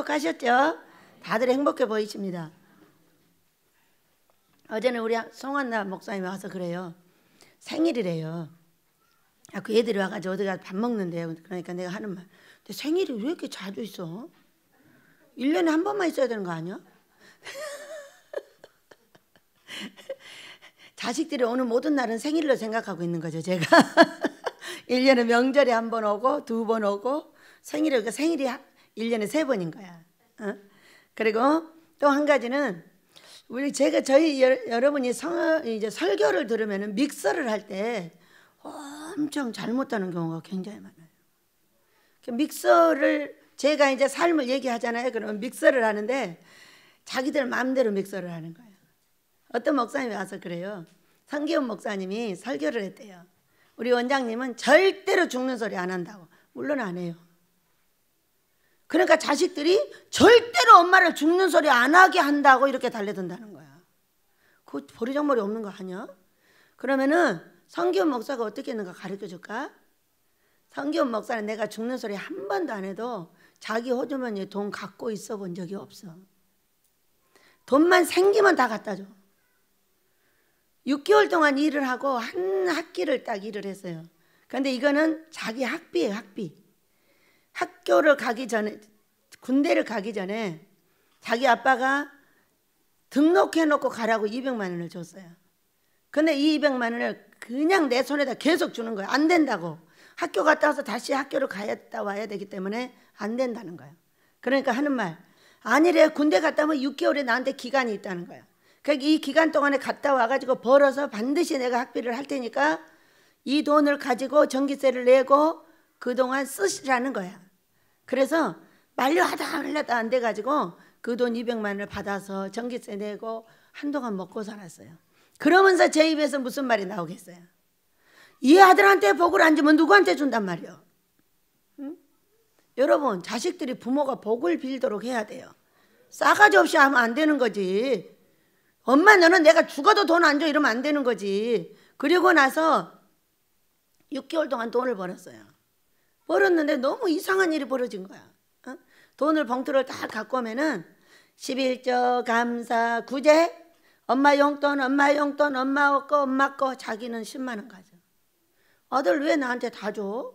행복하셨죠? 다들 행복해 보이십니다. 어제는 우리 송한나 목사님이 와서 그래요. 생일이래요. 그 애들이 와가지고 어디 가서 밥 먹는데요. 그러니까 내가 하는 말, 근데 생일이 왜 이렇게 자주 있어? 1년에 한 번만 있어야 되는 거 아니야? 자식들이 오는 모든 날은 생일로 생각하고 있는 거죠, 제가. 1년에 명절에 한 번 오고 2번 오고 생일이 1년에 3번인 거야. 그리고 또 한 가지는 저희 여러분이 이제 설교를 들으면 믹서를 할 때 엄청 잘못하는 경우가 굉장히 많아요. 믹서를 제가 이제 삶을 얘기하잖아요. 그러면 믹서를 하는데 자기들 마음대로 믹서를 하는 거예요. 어떤 목사님이 와서 그래요. 성기훈 목사님이 설교를 했대요. 우리 원장님은 절대로 죽는 소리 안 한다고. 물론 안 해요. 그러니까 자식들이 절대로 엄마를 죽는 소리 안 하게 한다고 이렇게 달래든다는 거야. 그거 버리장머리 없는 거 아니야? 그러면은 성기훈 목사가 어떻게 했는가 가르쳐 줄까? 성기훈 목사는 내가 죽는 소리 한 번도 안 해도 자기 호주머니에 돈 갖고 있어 본 적이 없어. 돈만 생기면 다 갖다 줘. 6개월 동안 일을 하고 한 학기를 딱 일을 했어요. 그런데 이거는 자기 학비예요, 학비. 학교를 가기 전에, 군대를 가기 전에 자기 아빠가 등록해놓고 가라고 200만 원을 줬어요. 근데 이 200만 원을 그냥 내 손에다 계속 주는 거예요. 안 된다고. 학교 갔다 와서 다시 학교를 갔다 와야 되기 때문에 안 된다는 거예요. 그러니까 하는 말, 아니래, 군대 갔다 오면 6개월에 나한테 기간이 있다는 거예요. 그러니까 이 기간 동안에 갔다 와가지고 벌어서 반드시 내가 학비를 할 테니까 이 돈을 가지고 전기세를 내고 그동안 쓰시라는 거야. 그래서 만료하다 안 돼가지고 그 돈 200만 원을 받아서 전기세 내고 한동안 먹고 살았어요. 그러면서 제 입에서 무슨 말이 나오겠어요? 이 아들한테 복을 안 주면 누구한테 준단 말이요? 응? 여러분, 자식들이 부모가 복을 빌도록 해야 돼요. 싸가지 없이 하면 안 되는 거지. 엄마 너는 내가 죽어도 돈 안 줘 이러면 안 되는 거지. 그리고 나서 6개월 동안 돈을 벌었어요. 벌었는데 너무 이상한 일이 벌어진 거야. 돈을 봉투를 다 갖고 오면은 11조 감사 구제 엄마 용돈 엄마 거 자기는 10만 원 가져. 아들 왜 나한테 다 줘?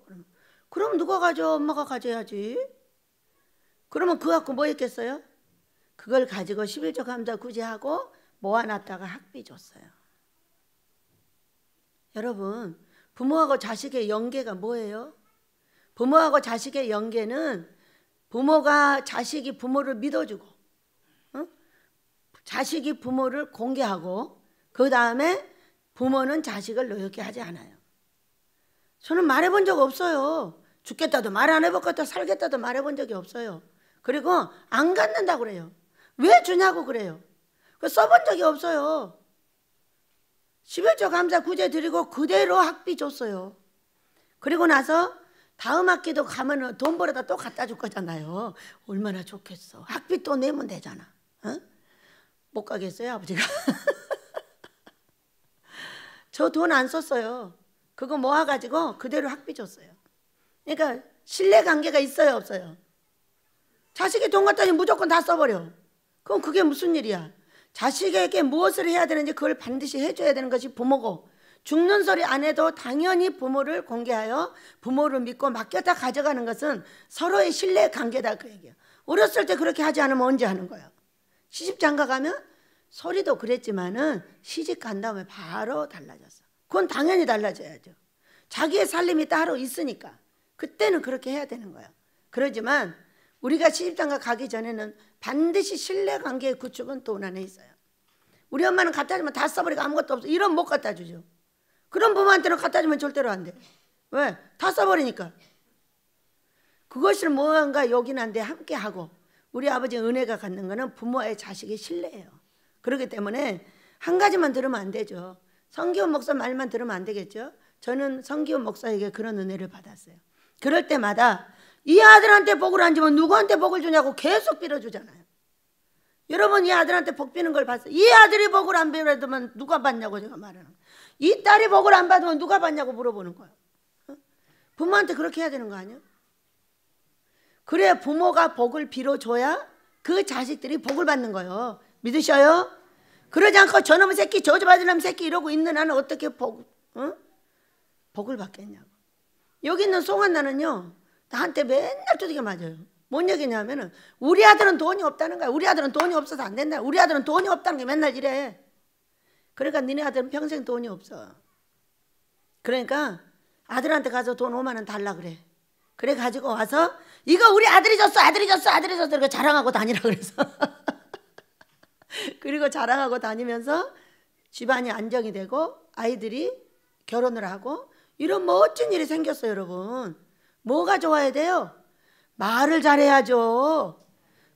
그럼 누가 가져? 엄마가 가져야지. 그러면 그거 갖고 뭐 했겠어요? 그걸 가지고 11조 감사 구제하고 모아놨다가 학비 줬어요. 여러분, 부모하고 자식의 연계가 뭐예요? 부모하고 자식의 연계는 부모가 자식이 부모를 믿어주고 자식이 부모를 공개하고 그 다음에 부모는 자식을 노엽게 하지 않아요. 저는 말해본 적 없어요. 죽겠다도 말 안 해봤겠다, 살겠다도 말해본 적이 없어요. 그리고 안 갖는다고 그래요. 왜 주냐고 그래요. 써본 적이 없어요. 11조 감사 구제 드리고 그대로 학비 줬어요. 그리고 나서 다음 학기도 가면 돈 벌어다 또 갖다 줄 거잖아요. 얼마나 좋겠어. 학비 또 내면 되잖아. 못 가겠어요, 아버지가. 저 돈 안 썼어요. 그거 모아가지고 그대로 학비 줬어요. 그러니까 신뢰관계가 있어요, 없어요? 자식이 돈 갖다 주면 무조건 다 써버려. 그럼 그게 무슨 일이야? 자식에게 무엇을 해야 되는지 그걸 반드시 해줘야 되는 것이 부모고, 죽는 소리 안 해도 당연히 부모를 공개하여 부모를 믿고 맡겼다 가져가는 것은 서로의 신뢰관계다, 그 얘기야. 어렸을 때 그렇게 하지 않으면 언제 하는 거야? 시집장가 가면 소리도 그랬지만은 시집 간 다음에 바로 달라졌어. 그건 당연히 달라져야죠. 자기의 살림이 따로 있으니까 그때는 그렇게 해야 되는 거야. 그러지만 우리가 시집장가 가기 전에는 반드시 신뢰관계의 구축은 돈 안에 있어요. 우리 엄마는 갖다 주면 다 써버리고 아무것도 없어. 이런 못 갖다 주죠. 그런 부모한테는 갖다 주면 절대로 안 돼. 왜? 다 써버리니까. 그것을 무언가 요긴한데 함께 하고, 우리 아버지 은혜가 갖는 거는 부모의 자식의 신뢰예요. 그렇기 때문에 한 가지만 들으면 안 되죠. 성기훈 목사 말만 들으면 안 되겠죠. 저는 성기훈 목사에게 그런 은혜를 받았어요. 그럴 때마다 이 아들한테 복을 안 주면 누구한테 복을 주냐고 계속 빌어주잖아요. 여러분, 이 아들한테 복 비는 걸 봤어요. 이 아들이 복을 안 빌어주면 누가 받냐고 제가 말하는 거예요. 이 딸이 복을 안 받으면 누가 받냐고 물어보는 거예요. 부모한테 그렇게 해야 되는 거 아니야? 그래 부모가 복을 빌어줘야 그 자식들이 복을 받는 거예요. 믿으셔요? 그러지 않고 저놈의 새끼 저주받을 놈 새끼 이러고 있는 나는 어떻게 복을 받겠냐고. 여기 있는 송한나는요 나한테 맨날 두들겨 맞아요. 뭔 얘기냐면은 우리 아들은 돈이 없다는 거야. 우리 아들은 돈이 없어서 안 된다. 우리 아들은 돈이 없다는 게 맨날 이래. 그러니까 니네 아들은 평생 돈이 없어. 그러니까 아들한테 가서 돈 5만 원 달라 그래. 그래 가지고 와서 이거 우리 아들이 줬어 아들이 줬어 아들이 줬어 이렇게 자랑하고 다니라 그래서 그리고 자랑하고 다니면서 집안이 안정이 되고 아이들이 결혼을 하고 이런 멋진 일이 생겼어요. 여러분 뭐가 좋아야 돼요? 말을 잘해야죠.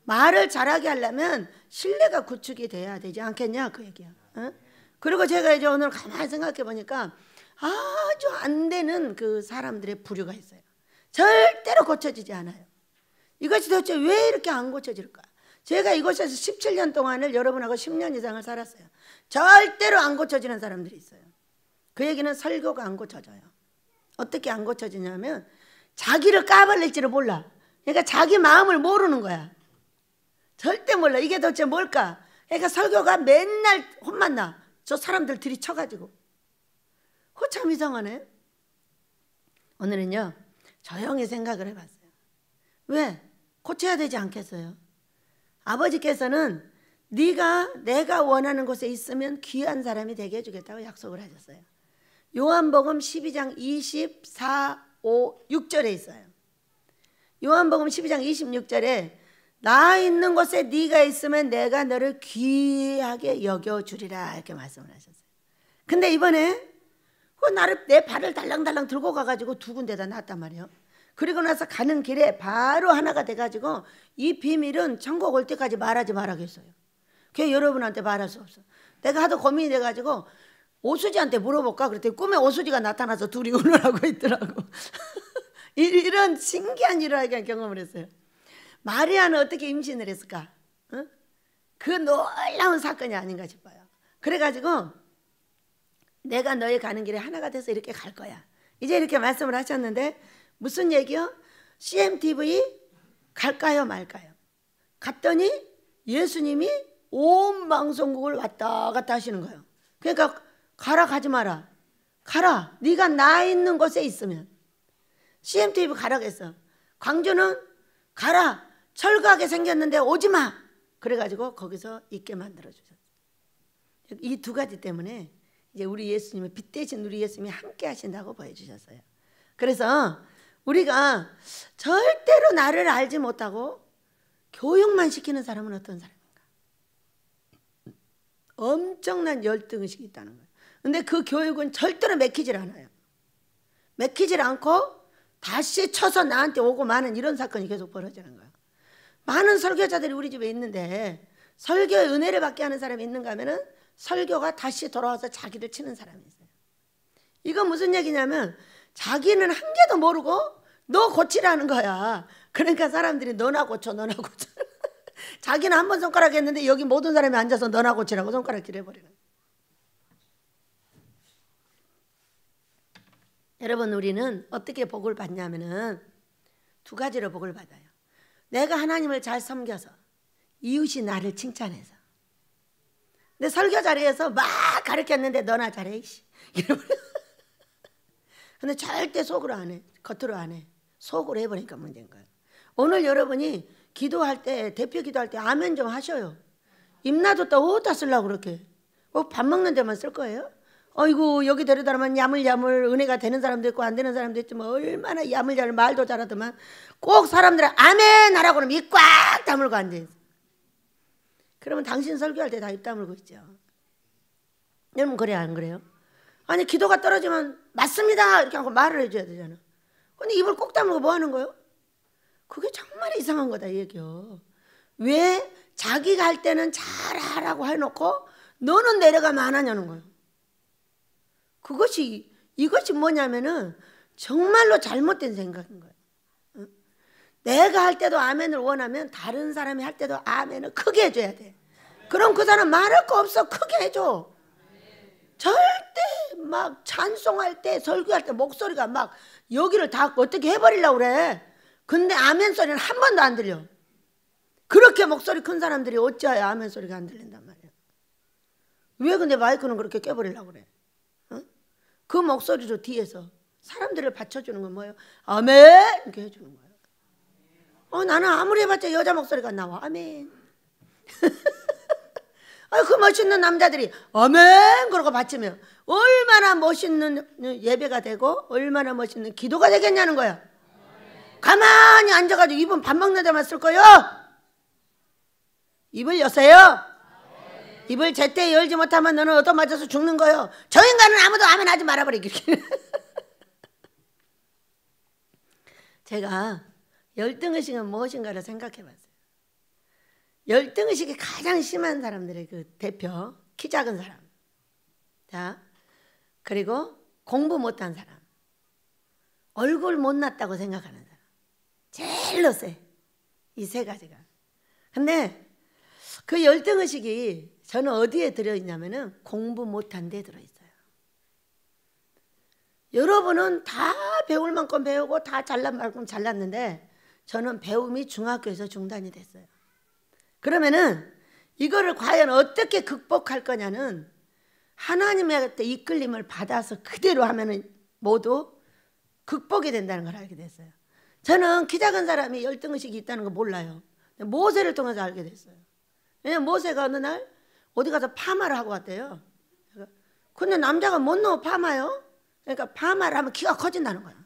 말을 잘하게 하려면 신뢰가 구축이 돼야 되지 않겠냐 그 얘기야. 어? 그리고 제가 이제 오늘 가만히 생각해 보니까 아주 안 되는 그 사람들의 부류가 있어요. 절대로 고쳐지지 않아요. 이것이 도대체 왜 이렇게 안 고쳐질까? 제가 이곳에서 17년 동안을 여러분하고 10년 이상을 살았어요. 절대로 안 고쳐지는 사람들이 있어요. 그 얘기는 설교가 안 고쳐져요. 어떻게 안 고쳐지냐면 자기를 까발릴지를 몰라. 그러니까 자기 마음을 모르는 거야. 절대 몰라. 이게 도대체 뭘까? 그러니까 설교가 맨날 혼만 나. 저 사람들 들이쳐가지고. 그거 참 이상하네. 오늘은요 조용히 생각을 해봤어요. 왜? 고쳐야 되지 않겠어요? 아버지께서는 내가 원하는 곳에 있으면 귀한 사람이 되게 해주겠다고 약속을 하셨어요. 요한복음 12장 24, 5, 6절에 있어요. 요한복음 12장 26절에 나 있는 곳에 네가 있으면 내가 너를 귀하게 여겨주리라 이렇게 말씀을 하셨어요. 근데 이번에 내 발을 달랑달랑 들고 가가지고 두 군데다 놨단 말이에요. 그리고 나서 가는 길에 바로 하나가 돼가지고 이 비밀은 천국 올 때까지 말하지 말라겠어요. 그게 여러분한테 말할 수 없어. 내가 하도 고민이 돼가지고 오수지한테 물어볼까 그랬더니 꿈에 오수지가 나타나서 둘이 운운하고 있더라고. 이런 신기한 일을 하게 경험을 했어요. 마리아는 어떻게 임신을 했을까? 어? 그 놀라운 사건이 아닌가 싶어요. 그래가지고 내가 너희 가는 길에 하나가 돼서 이렇게 갈 거야. 이제 이렇게 말씀을 하셨는데 무슨 얘기요? CMTV 갈까요 말까요? 갔더니 예수님이 온 방송국을 왔다 갔다 하시는 거예요. 그러니까 가라 가지 마라. 가라. 네가 나 있는 곳에 있으면. CMTV 가라겠어. 광주는 가라. 철거하게 생겼는데 오지 마. 그래가지고 거기서 있게 만들어주셨어요. 이 두 가지 때문에 이제 우리 예수님의 빛 대신 우리 예수님이 함께 하신다고 보여주셨어요. 그래서 우리가 절대로 나를 알지 못하고 교육만 시키는 사람은 어떤 사람인가? 엄청난 열등의식이 있다는 거예요. 근데 그 교육은 절대로 맥히질 않아요. 맥히질 않고 다시 쳐서 나한테 오고 마는 이런 사건이 계속 벌어지는 거예요. 많은 설교자들이 우리 집에 있는데 설교의 은혜를 받게 하는 사람이 있는가 하면은 설교가 다시 돌아와서 자기를 치는 사람이 있어요. 이건 무슨 얘기냐면 자기는 한 개도 모르고 너 고치라는 거야. 그러니까 사람들이 너나 고쳐 너나 고쳐. 자기는 한 번 손가락 했는데 여기 모든 사람이 앉아서 너나 고치라고 손가락질 해버리는 거야. 여러분 우리는 어떻게 복을 받냐면은 두 가지로 복을 받아요. 내가 하나님을 잘 섬겨서 이웃이 나를 칭찬해서. 근데 설교 자리에서 막 가르쳤는데 너나 잘해 이씨. 근데 절대 속으로 안 해. 겉으로 안 해. 속으로 해버리니까 문제인 거예요. 오늘 여러분이 기도할 때 대표 기도할 때 아멘 좀 하셔요. 입 놔뒀다 어디다 쓰려고 그렇게. 밥 먹는 데만 쓸 거예요? 어이구 여기 데려다 놓으면 야물야물 은혜가 되는 사람도 있고 안 되는 사람도 있지만 얼마나 야물야물 말도 잘하더만 꼭 사람들은 아멘 하라고 그러면 입 꽉 다물고 앉아있어. 그러면 당신 설교할 때 다 입 다물고 있죠. 여러분 그래요 안 그래요? 아니 기도가 떨어지면 맞습니다 이렇게 하고 말을 해줘야 되잖아. 근데 입을 꼭 다물고 뭐 하는 거예요? 그게 정말 이상한 거다 이 얘기요. 왜 자기가 할 때는 잘하라고 해놓고 너는 내려가면 안 하냐는 거예요. 이것이 뭐냐면은 정말로 잘못된 생각인 거예요. 응? 내가 할 때도 아멘을 원하면 다른 사람이 할 때도 아멘을 크게 해줘야 돼. 그럼 그 사람 말할 거 없어 크게 해줘. 절대 막 찬송할 때 설교할 때 목소리가 막 여기를 다 어떻게 해버리려고 그래. 근데 아멘 소리는 한 번도 안 들려. 그렇게 목소리 큰 사람들이 어찌하여 아멘 소리가 안 들린단 말이야. 왜 근데 마이크는 그렇게 깨버리려고 그래? 어? 그 목소리로 뒤에서 사람들을 받쳐주는 건 뭐예요? 아멘 이렇게 해주는 거예요. 나는 아무리 해봤자 여자 목소리가 안 나와. 아멘. 그 멋있는 남자들이 아멘 그러고 받치면 얼마나 멋있는 예배가 되고 얼마나 멋있는 기도가 되겠냐는 거야. 가만히 앉아가지고 입은 밥 먹는 데만 쓸 거요? 입을 여세요. 입을 제때 열지 못하면 너는 얻어맞아서 죽는 거요. 저 인간은 아무도 아멘 하지 말아버리기. 제가 열등의식은 무엇인가를 생각해봤어요. 열등의식이 가장 심한 사람들의 그 대표, 키 작은 사람, 자, 그리고 공부 못한 사람, 얼굴 못났다고 생각하는 사람, 제일로 세. 이 세 가지가. 근데 그 열등의식이 저는 어디에 들어있냐면은 공부 못한 데 들어있어요. 여러분은 다 배울 만큼 배우고 다 잘난 만큼 잘났는데 저는 배움이 중학교에서 중단이 됐어요. 그러면은 이거를 과연 어떻게 극복할 거냐는 하나님의 이끌림을 받아서 그대로 하면은 모두 극복이 된다는 걸 알게 됐어요. 저는 키 작은 사람이 열등의식이 있다는 거 몰라요. 모세를 통해서 알게 됐어요. 왜냐면 모세가 어느 날 어디 가서 파마를 하고 왔대요. 근데 남자가 못 넣어 파마요? 그러니까 파마를 하면 키가 커진다는 거야.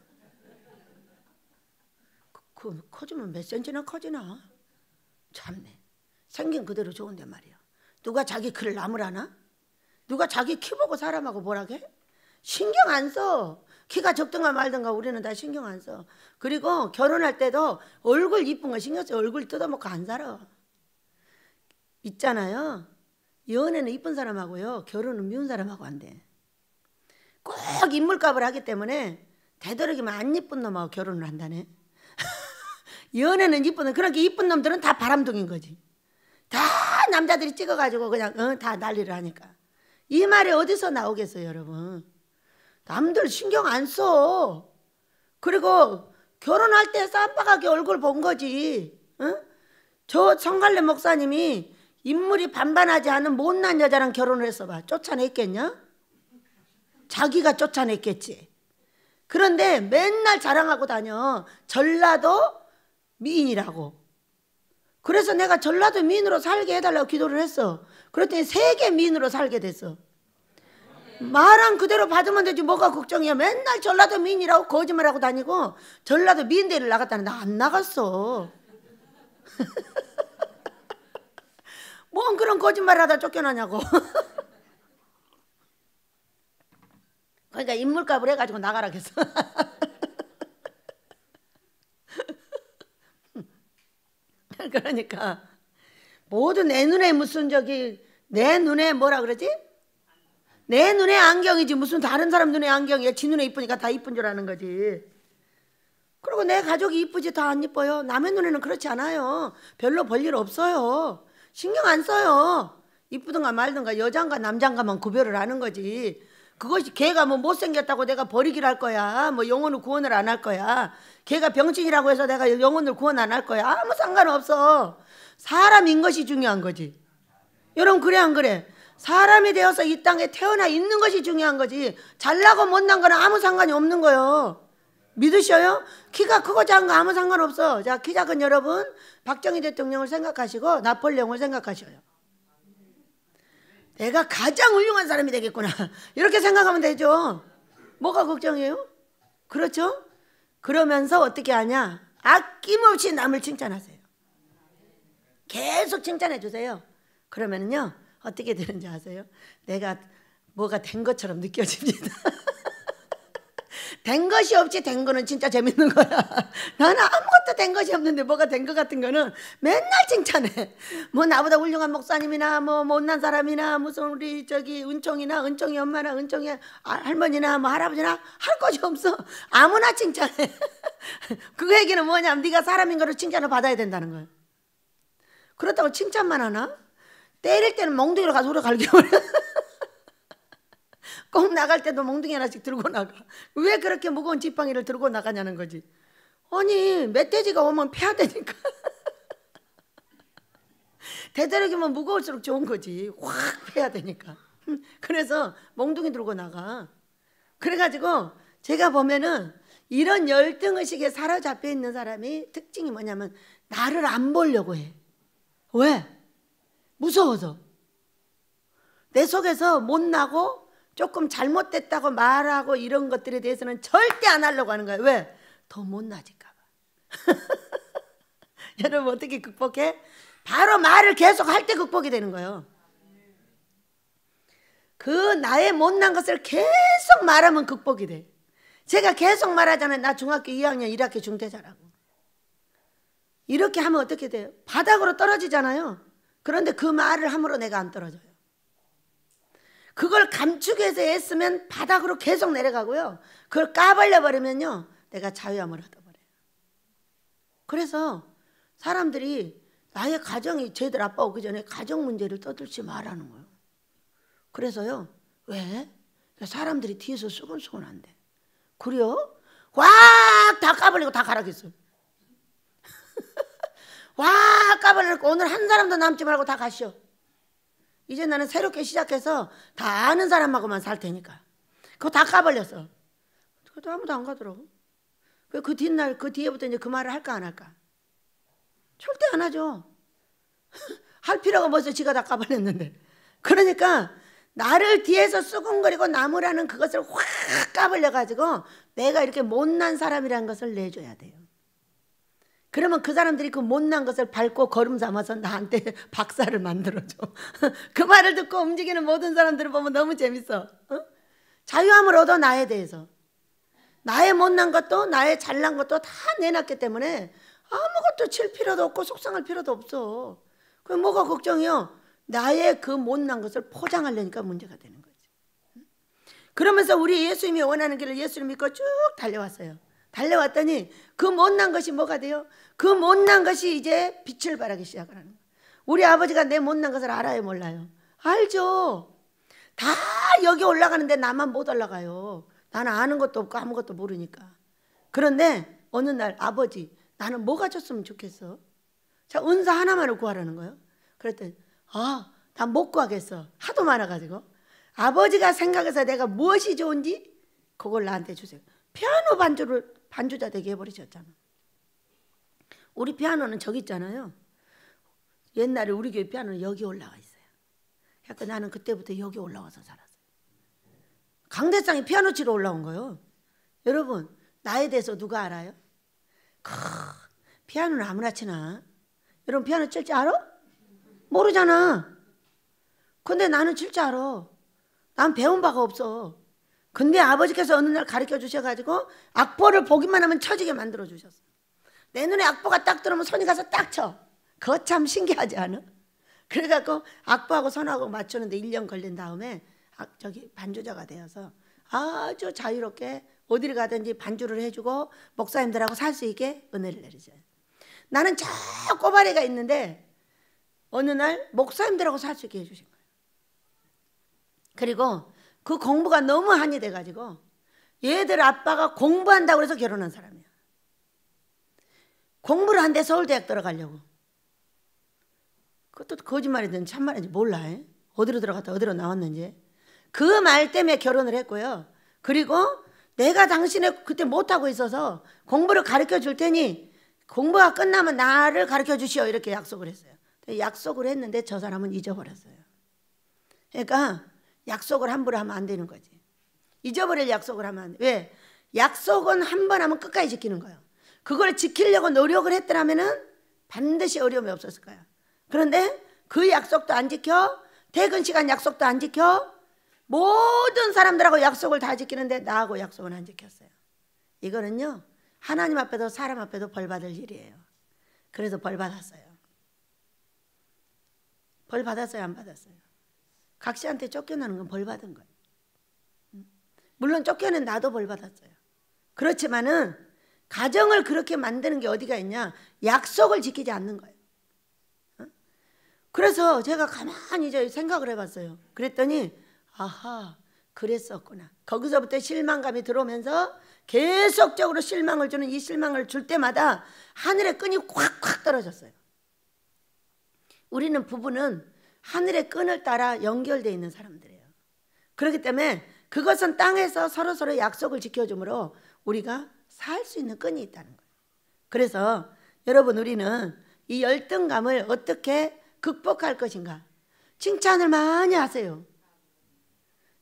커지면 몇 센치나 커지나? 참네. 생긴 그대로 좋은데 말이야. 누가 자기 키를 나무라나? 누가 자기 키 보고 사람하고 뭐라게? 신경 안 써. 키가 적든가 말든가 우리는 다 신경 안 써. 그리고 결혼할 때도 얼굴 이쁜 거 신경 써. 얼굴 뜯어먹고 안 살아. 있잖아요. 연애는 이쁜 사람하고요. 결혼은 미운 사람하고 안 돼. 꼭 인물값을 하기 때문에 되도록이면 안 이쁜 놈하고 결혼을 한다네. 연애는 이쁜 놈. 그렇게 이쁜 놈들은 다 바람둥인 거지. 다 남자들이 찍어가지고 그냥 다 난리를 하니까. 이 말이 어디서 나오겠어요 여러분. 남들 신경 안 써. 그리고 결혼할 때 쌈박하게 얼굴 본 거지. 저 성갈래 목사님이 인물이 반반하지 않은 못난 여자랑 결혼을 했어 봐. 쫓아냈겠냐? 자기가 쫓아냈겠지. 그런데 맨날 자랑하고 다녀. 전라도 미인이라고. 그래서 내가 전라도 미인으로 살게 해달라고 기도를 했어. 그랬더니 세계 미인으로 살게 됐어. 말한 그대로 받으면 되지 뭐가 걱정이야. 맨날 전라도 미인이라고 거짓말하고 다니고 전라도 미인대회를 나갔다는데 안 나갔어. 뭔 그런 거짓말하다 쫓겨나냐고. 그러니까 인물값을 해가지고 나가라겠어. 그러니까 모두 내 눈에 무슨 내 눈에 뭐라 그러지? 내 눈에 안경이지 무슨 다른 사람 눈에 안경이야. 지 눈에 이쁘니까 다 이쁜 줄 아는 거지. 그리고 내 가족이 이쁘지 다 안 이뻐요. 남의 눈에는 그렇지 않아요. 별로 볼일 없어요. 신경 안 써요. 이쁘든가 말든가 여잔가 남잔가만 구별을 하는 거지. 그것이 걔가 뭐 못생겼다고 내가 버리기를 할 거야. 뭐 영혼을 구원을 안 할 거야. 걔가 병신이라고 해서 내가 영혼을 구원 안 할 거야. 아무 상관없어. 사람인 것이 중요한 거지. 여러분 그래 안 그래? 사람이 되어서 이 땅에 태어나 있는 것이 중요한 거지. 잘나고 못난 거는 아무 상관이 없는 거예요. 믿으셔요? 키가 크고 작은 거 아무 상관없어. 자, 키 작은 여러분 박정희 대통령을 생각하시고 나폴레옹을 생각하셔요. 내가 가장 훌륭한 사람이 되겠구나. 이렇게 생각하면 되죠. 뭐가 걱정이에요? 그렇죠? 그러면서 어떻게 하냐? 아낌없이 남을 칭찬하세요. 계속 칭찬해 주세요. 그러면요 어떻게 되는지 아세요? 내가 뭐가 된 것처럼 느껴집니다. 된 것이 없이 된 거는 진짜 재밌는 거야. 나는 아무것도 된 것이 없는데 뭐가 된 것 같은 거는 맨날 칭찬해. 뭐 나보다 훌륭한 목사님이나 뭐 못난 사람이나 무슨 우리 은총이나 은총이 엄마나 은총이 할머니나 뭐 할아버지나 할 것이 없어. 아무나 칭찬해. 그 얘기는 뭐냐면 네가 사람인 거를 칭찬을 받아야 된다는 거야. 그렇다고 칭찬만 하나? 때릴 때는 멍둥이로 가서 오래 갈겨버려. 꼭 나갈 때도 몽둥이 하나씩 들고 나가. 왜 그렇게 무거운 지팡이를 들고 나가냐는 거지. 아니 멧돼지가 오면 패야 되니까. 되도록이면 무거울수록 좋은 거지. 확 패야 되니까. 그래서 몽둥이 들고 나가. 그래가지고 제가 보면은 이런 열등의식에 사로잡혀 있는 사람이 특징이 뭐냐면 나를 안 보려고 해. 왜? 무서워서. 내 속에서 못나고 조금 잘못됐다고 말하고 이런 것들에 대해서는 절대 안 하려고 하는 거예요. 왜? 더 못나질까 봐. 여러분 어떻게 극복해? 바로 말을 계속 할 때 극복이 되는 거예요. 그 나의 못난 것을 계속 말하면 극복이 돼. 제가 계속 말하잖아요. 나 중학교 2학년 1학기 중퇴자라고. 이렇게 하면 어떻게 돼요? 바닥으로 떨어지잖아요. 그런데 그 말을 함으로 내가 안 떨어져요. 그걸 감추기 위해서 애쓰면 바닥으로 계속 내려가고요. 그걸 까발려 버리면요, 내가 자유함을 얻어버려요. 그래서 사람들이 나의 가정이, 쟤들 아빠 오기 전에 가정 문제를 떠들지 말라는 거예요. 그래서요, 왜? 사람들이 뒤에서 수근수근 한대. 그래요? 확 다 까발리고 다 가라겠어. 확 까발리고 오늘 한 사람도 남지 말고 다 가시오. 이제 나는 새롭게 시작해서 다 아는 사람하고만 살 테니까. 그거 다 까발렸어. 그것도 아무도 안 가더라고. 그 뒷날, 그 뒤에부터 이제 그 말을 할까 안 할까? 절대 안 하죠. 할 필요가 뭐서 지가 다 까발렸는데. 그러니까 나를 뒤에서 수근거리고 나무라는 그것을 확 까발려가지고 내가 이렇게 못난 사람이라는 것을 내줘야 돼요. 그러면 그 사람들이 그 못난 것을 밟고 걸음 삼아서 나한테 박사를 만들어줘. 그 말을 듣고 움직이는 모든 사람들을 보면 너무 재밌어. 자유함을 얻어, 나에 대해서. 나의 못난 것도 나의 잘난 것도 다 내놨기 때문에 아무것도 칠 필요도 없고 속상할 필요도 없어. 그럼 뭐가 걱정이요? 나의 그 못난 것을 포장하려니까 문제가 되는 거지. 그러면서 우리 예수님이 원하는 길을 예수를 믿고 쭉 달려왔어요. 달려왔더니 그 못난 것이 뭐가 돼요? 그 못난 것이 이제 빛을 발하기 시작을 하는 거예요. 우리 아버지가 내 못난 것을 알아요, 몰라요? 알죠. 다 여기 올라가는데 나만 못 올라가요. 나는 아는 것도 없고 아무것도 모르니까. 그런데 어느 날 아버지, 나는 뭐가 줬으면 좋겠어? 자, 은사 하나만을 구하라는 거예요. 그랬더니 난 못 구하겠어. 하도 많아가지고. 아버지가 생각해서 내가 무엇이 좋은지 그걸 나한테 주세요. 피아노 반주자 되게 해버리셨잖아. 우리 피아노는 저기 있잖아요. 옛날에 우리 교회 피아노는 여기 올라와 있어요. 그러니까 나는 그때부터 여기 올라와서 살았어요. 강대상이 피아노 치러 올라온 거예요. 여러분, 나에 대해서 누가 알아요? 피아노는 아무나 치나? 여러분 피아노 칠 줄 알아? 모르잖아. 근데 나는 칠 줄 알아. 난 배운 바가 없어. 근데 아버지께서 어느 날 가르쳐 주셔가지고 악보를 보기만 하면 쳐지게 만들어 주셨어. 내 눈에 악보가 딱 들어오면 손이 가서 딱 쳐. 그거 참 신기하지 않아? 그래갖고 악보하고 손하고 맞추는데 1년 걸린 다음에 반주자가 되어서 아주 자유롭게 어디를 가든지 반주를 해주고 목사님들하고 살 수 있게 은혜를 내리셔요. 나는 저 꼬바리가 있는데 어느 날 목사님들하고 살 수 있게 해주신 거예요. 그리고 그 공부가 너무 한이 돼가지고 얘들 아빠가 공부한다고 해서 결혼한 사람이야. 공부를 한대 서울대학 들어가려고. 그것도 거짓말이든 참말인지 몰라. 어디로 들어갔다 어디로 나왔는지. 그 말 때문에 결혼을 했고요. 그리고 내가 당신을 그때 못하고 있어서 공부를 가르쳐 줄 테니 공부가 끝나면 나를 가르쳐 주시오, 이렇게 약속을 했어요. 약속을 했는데 저 사람은 잊어버렸어요. 그러니까 약속을 함부로 하면 안 되는 거지. 잊어버릴 약속을 하면 안 돼. 왜? 약속은 한 번 하면 끝까지 지키는 거예요. 그걸 지키려고 노력을 했더라면은 반드시 어려움이 없었을 거야. 그런데 그 약속도 안 지켜, 퇴근 시간 약속도 안 지켜, 모든 사람들하고 약속을 다 지키는데 나하고 약속은 안 지켰어요. 이거는요, 하나님 앞에도 사람 앞에도 벌 받을 일이에요. 그래서 벌 받았어요. 벌 받았어요, 안 받았어요? 각시한테 쫓겨나는 건 벌 받은 거예요. 물론 쫓겨낸 나도 벌 받았어요. 그렇지만은 가정을 그렇게 만드는 게 어디가 있냐? 약속을 지키지 않는 거예요. 그래서 제가 가만히 이제 생각을 해봤어요. 그랬더니 아하, 그랬었구나. 거기서부터 실망감이 들어오면서 계속적으로 실망을 주는 이 실망을 줄 때마다 하늘의 끈이 콱콱 떨어졌어요. 우리는 부부는 하늘의 끈을 따라 연결되어 있는 사람들이에요. 그렇기 때문에 그것은 땅에서 서로서로 약속을 지켜주므로 우리가 살 수 있는 끈이 있다는 거예요. 그래서 여러분, 우리는 이 열등감을 어떻게 극복할 것인가? 칭찬을 많이 하세요.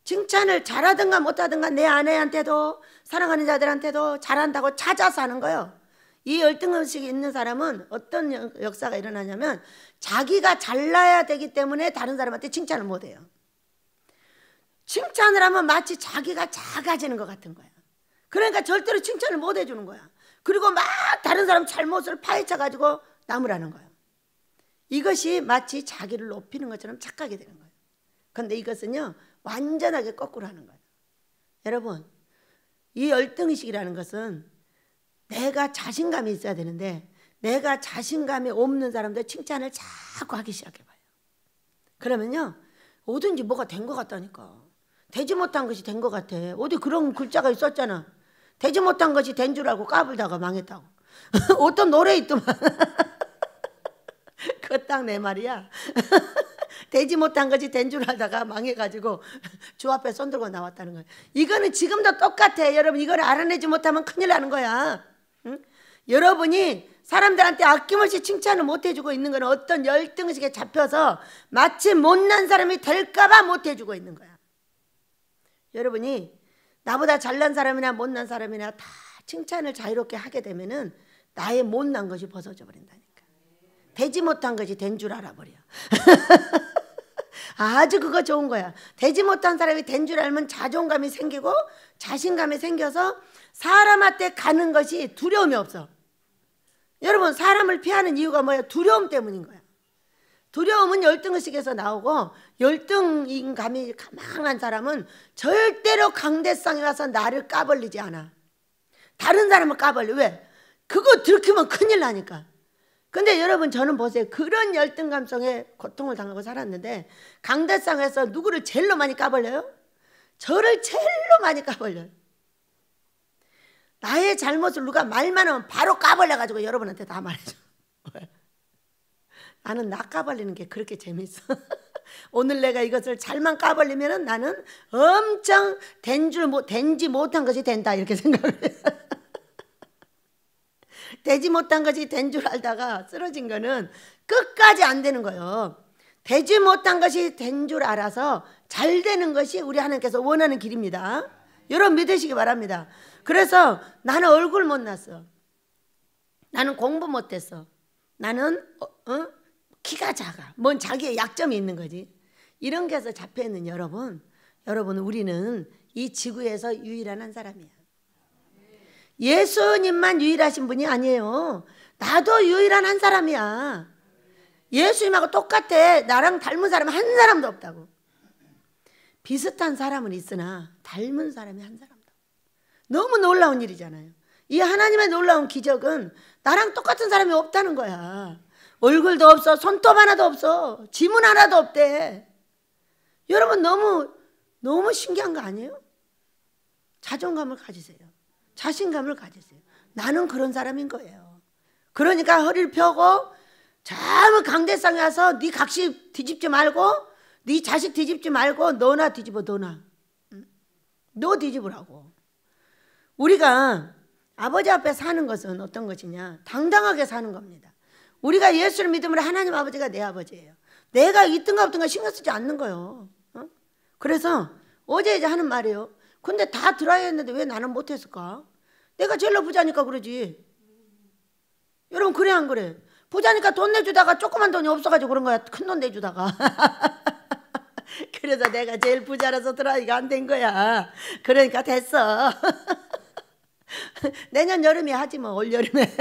칭찬을 잘하든가 못하든가 내 아내한테도 사랑하는 자들한테도 잘한다고 찾아서 하는 거예요. 이 열등의식이 있는 사람은 어떤 역사가 일어나냐면 자기가 잘나야 되기 때문에 다른 사람한테 칭찬을 못해요. 칭찬을 하면 마치 자기가 작아지는 것 같은 거야. 그러니까 절대로 칭찬을 못 해주는 거야. 그리고 막 다른 사람 잘못을 파헤쳐가지고 나무라는 거야. 이것이 마치 자기를 높이는 것처럼 착각이 되는 거예요. 그런데 이것은요 완전하게 거꾸로 하는 거예요. 여러분, 이 열등의식이라는 것은 내가 자신감이 있어야 되는데 내가 자신감이 없는 사람들 칭찬을 자꾸 하기 시작해봐요. 그러면요 어딘지 뭐가 된 것 같다니까. 되지 못한 것이 된 것 같아. 어디 그런 글자가 있었잖아. 되지 못한 것이 된 줄 알고 까불다가 망했다고. 어떤 노래 있더만. 그거 딱 내 말이야. 되지 못한 것이 된 줄 알다가 망해가지고 주 앞에 손 들고 나왔다는 거예요. 이거는 지금도 똑같아. 여러분, 이걸 알아내지 못하면 큰일 나는 거야. 응? 여러분이 사람들한테 아낌없이 칭찬을 못 해주고 있는 건 어떤 열등의식에 잡혀서 마치 못난 사람이 될까봐 못 해주고 있는 거야. 여러분이 나보다 잘난 사람이나 못난 사람이나 다 칭찬을 자유롭게 하게 되면은 나의 못난 것이 벗어져 버린다니까. 되지 못한 것이 된 줄 알아버려. 아주 그거 좋은 거야. 되지 못한 사람이 된 줄 알면 자존감이 생기고 자신감이 생겨서 사람한테 가는 것이 두려움이 없어. 여러분, 사람을 피하는 이유가 뭐예요? 두려움 때문인 거야. 두려움은 열등의식에서 나오고 열등감이 강한 사람은 절대로 강대상에 와서 나를 까벌리지 않아. 다른 사람을 까벌려. 왜? 그거 들키면 큰일 나니까. 근데 여러분, 저는 보세요. 그런 열등감 속에 고통을 당하고 살았는데 강대상에서 누구를 제일로 많이 까벌려요? 저를 제일로 많이 까벌려요. 나의 잘못을 누가 말만 하면 바로 까벌려가지고 여러분한테 다 말해줘. 나는 나 까벌리는 게 그렇게 재밌어. 오늘 내가 이것을 잘만 까벌리면 나는 엄청 된지 못한 것이 된다 이렇게 생각을 해요. 되지 못한 것이 된 줄 알다가 쓰러진 거는 끝까지 안 되는 거예요. 되지 못한 것이 된 줄 알아서 잘 되는 것이 우리 하나님께서 원하는 길입니다. 여러분 믿으시기 바랍니다. 그래서 나는 얼굴 못 났어. 나는 공부 못했어. 나는 키가 작아. 뭔 자기의 약점이 있는 거지. 이런 게서 잡혀있는 여러분, 우리는 이 지구에서 유일한 한 사람이야. 예수님만 유일하신 분이 아니에요. 나도 유일한 한 사람이야. 예수님하고 똑같아. 나랑 닮은 사람 한 사람도 없다고. 비슷한 사람은 있으나 닮은 사람이 한 사람도 없다고. 너무 놀라운 일이잖아요. 이 하나님의 놀라운 기적은 나랑 똑같은 사람이 없다는 거야. 얼굴도 없어. 손톱 하나도 없어. 지문 하나도 없대. 여러분 너무 신기한 거 아니에요? 자존감을 가지세요. 자신감을 가지세요. 나는 그런 사람인 거예요. 그러니까 허리를 펴고 저 강대상에 와서 네 각시 뒤집지 말고 네 자식 뒤집지 말고 너나 뒤집어. 너 뒤집으라고. 우리가 아버지 앞에 사는 것은 어떤 것이냐? 당당하게 사는 겁니다. 우리가 예수를 믿으면 하나님 아버지가 내 아버지예요. 내가 있든가 없든가 신경 쓰지 않는 거예요. 그래서 어제 이제 하는 말이에요. 근데 다 들어야 했는데 왜 나는 못했을까? 내가 제일로 부자니까 그러지. 여러분 그래 안 그래? 부자니까 돈 내주다가 조그만 돈이 없어가지고 그런 거야. 큰 돈 내주다가. 그래서 내가 제일 부자라서 들어가기가 안 된 거야. 그러니까 됐어. 내년 여름에 하지 뭐. 올 여름에.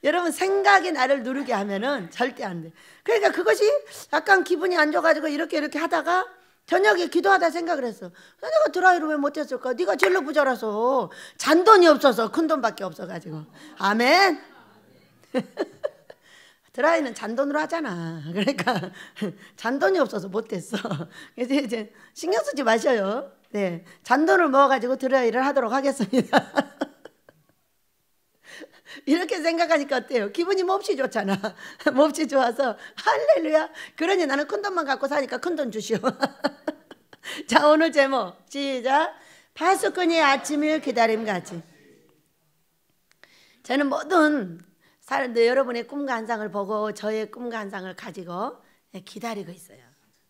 여러분 생각이 나를 누르게 하면은 절대 안 돼. 그러니까 그것이 약간 기분이 안 좋아가지고 이렇게 하다가 저녁에 기도하다 생각을 했어. 내가 드라이를 왜 못했을까? 네가 제일로 부자라서. 잔돈이 없어서. 큰 돈밖에 없어가지고. 아멘. 드라이는 잔돈으로 하잖아. 그러니까 잔돈이 없어서 못했어. 그래서 이제 신경 쓰지 마셔요. 네, 잔돈을 모아가지고 드라이를 하도록 하겠습니다. 이렇게 생각하니까 어때요? 기분이 몹시 좋잖아. 몹시 좋아서 할렐루야. 그러니 나는 큰돈만 갖고 사니까 큰돈 주시오. 자, 오늘 제목 시작. 파수꾼이 아침을 기다림같이. 저는 모든 사람들 여러분의 꿈과 환상을 보고 저의 꿈과 환상을 가지고 기다리고 있어요.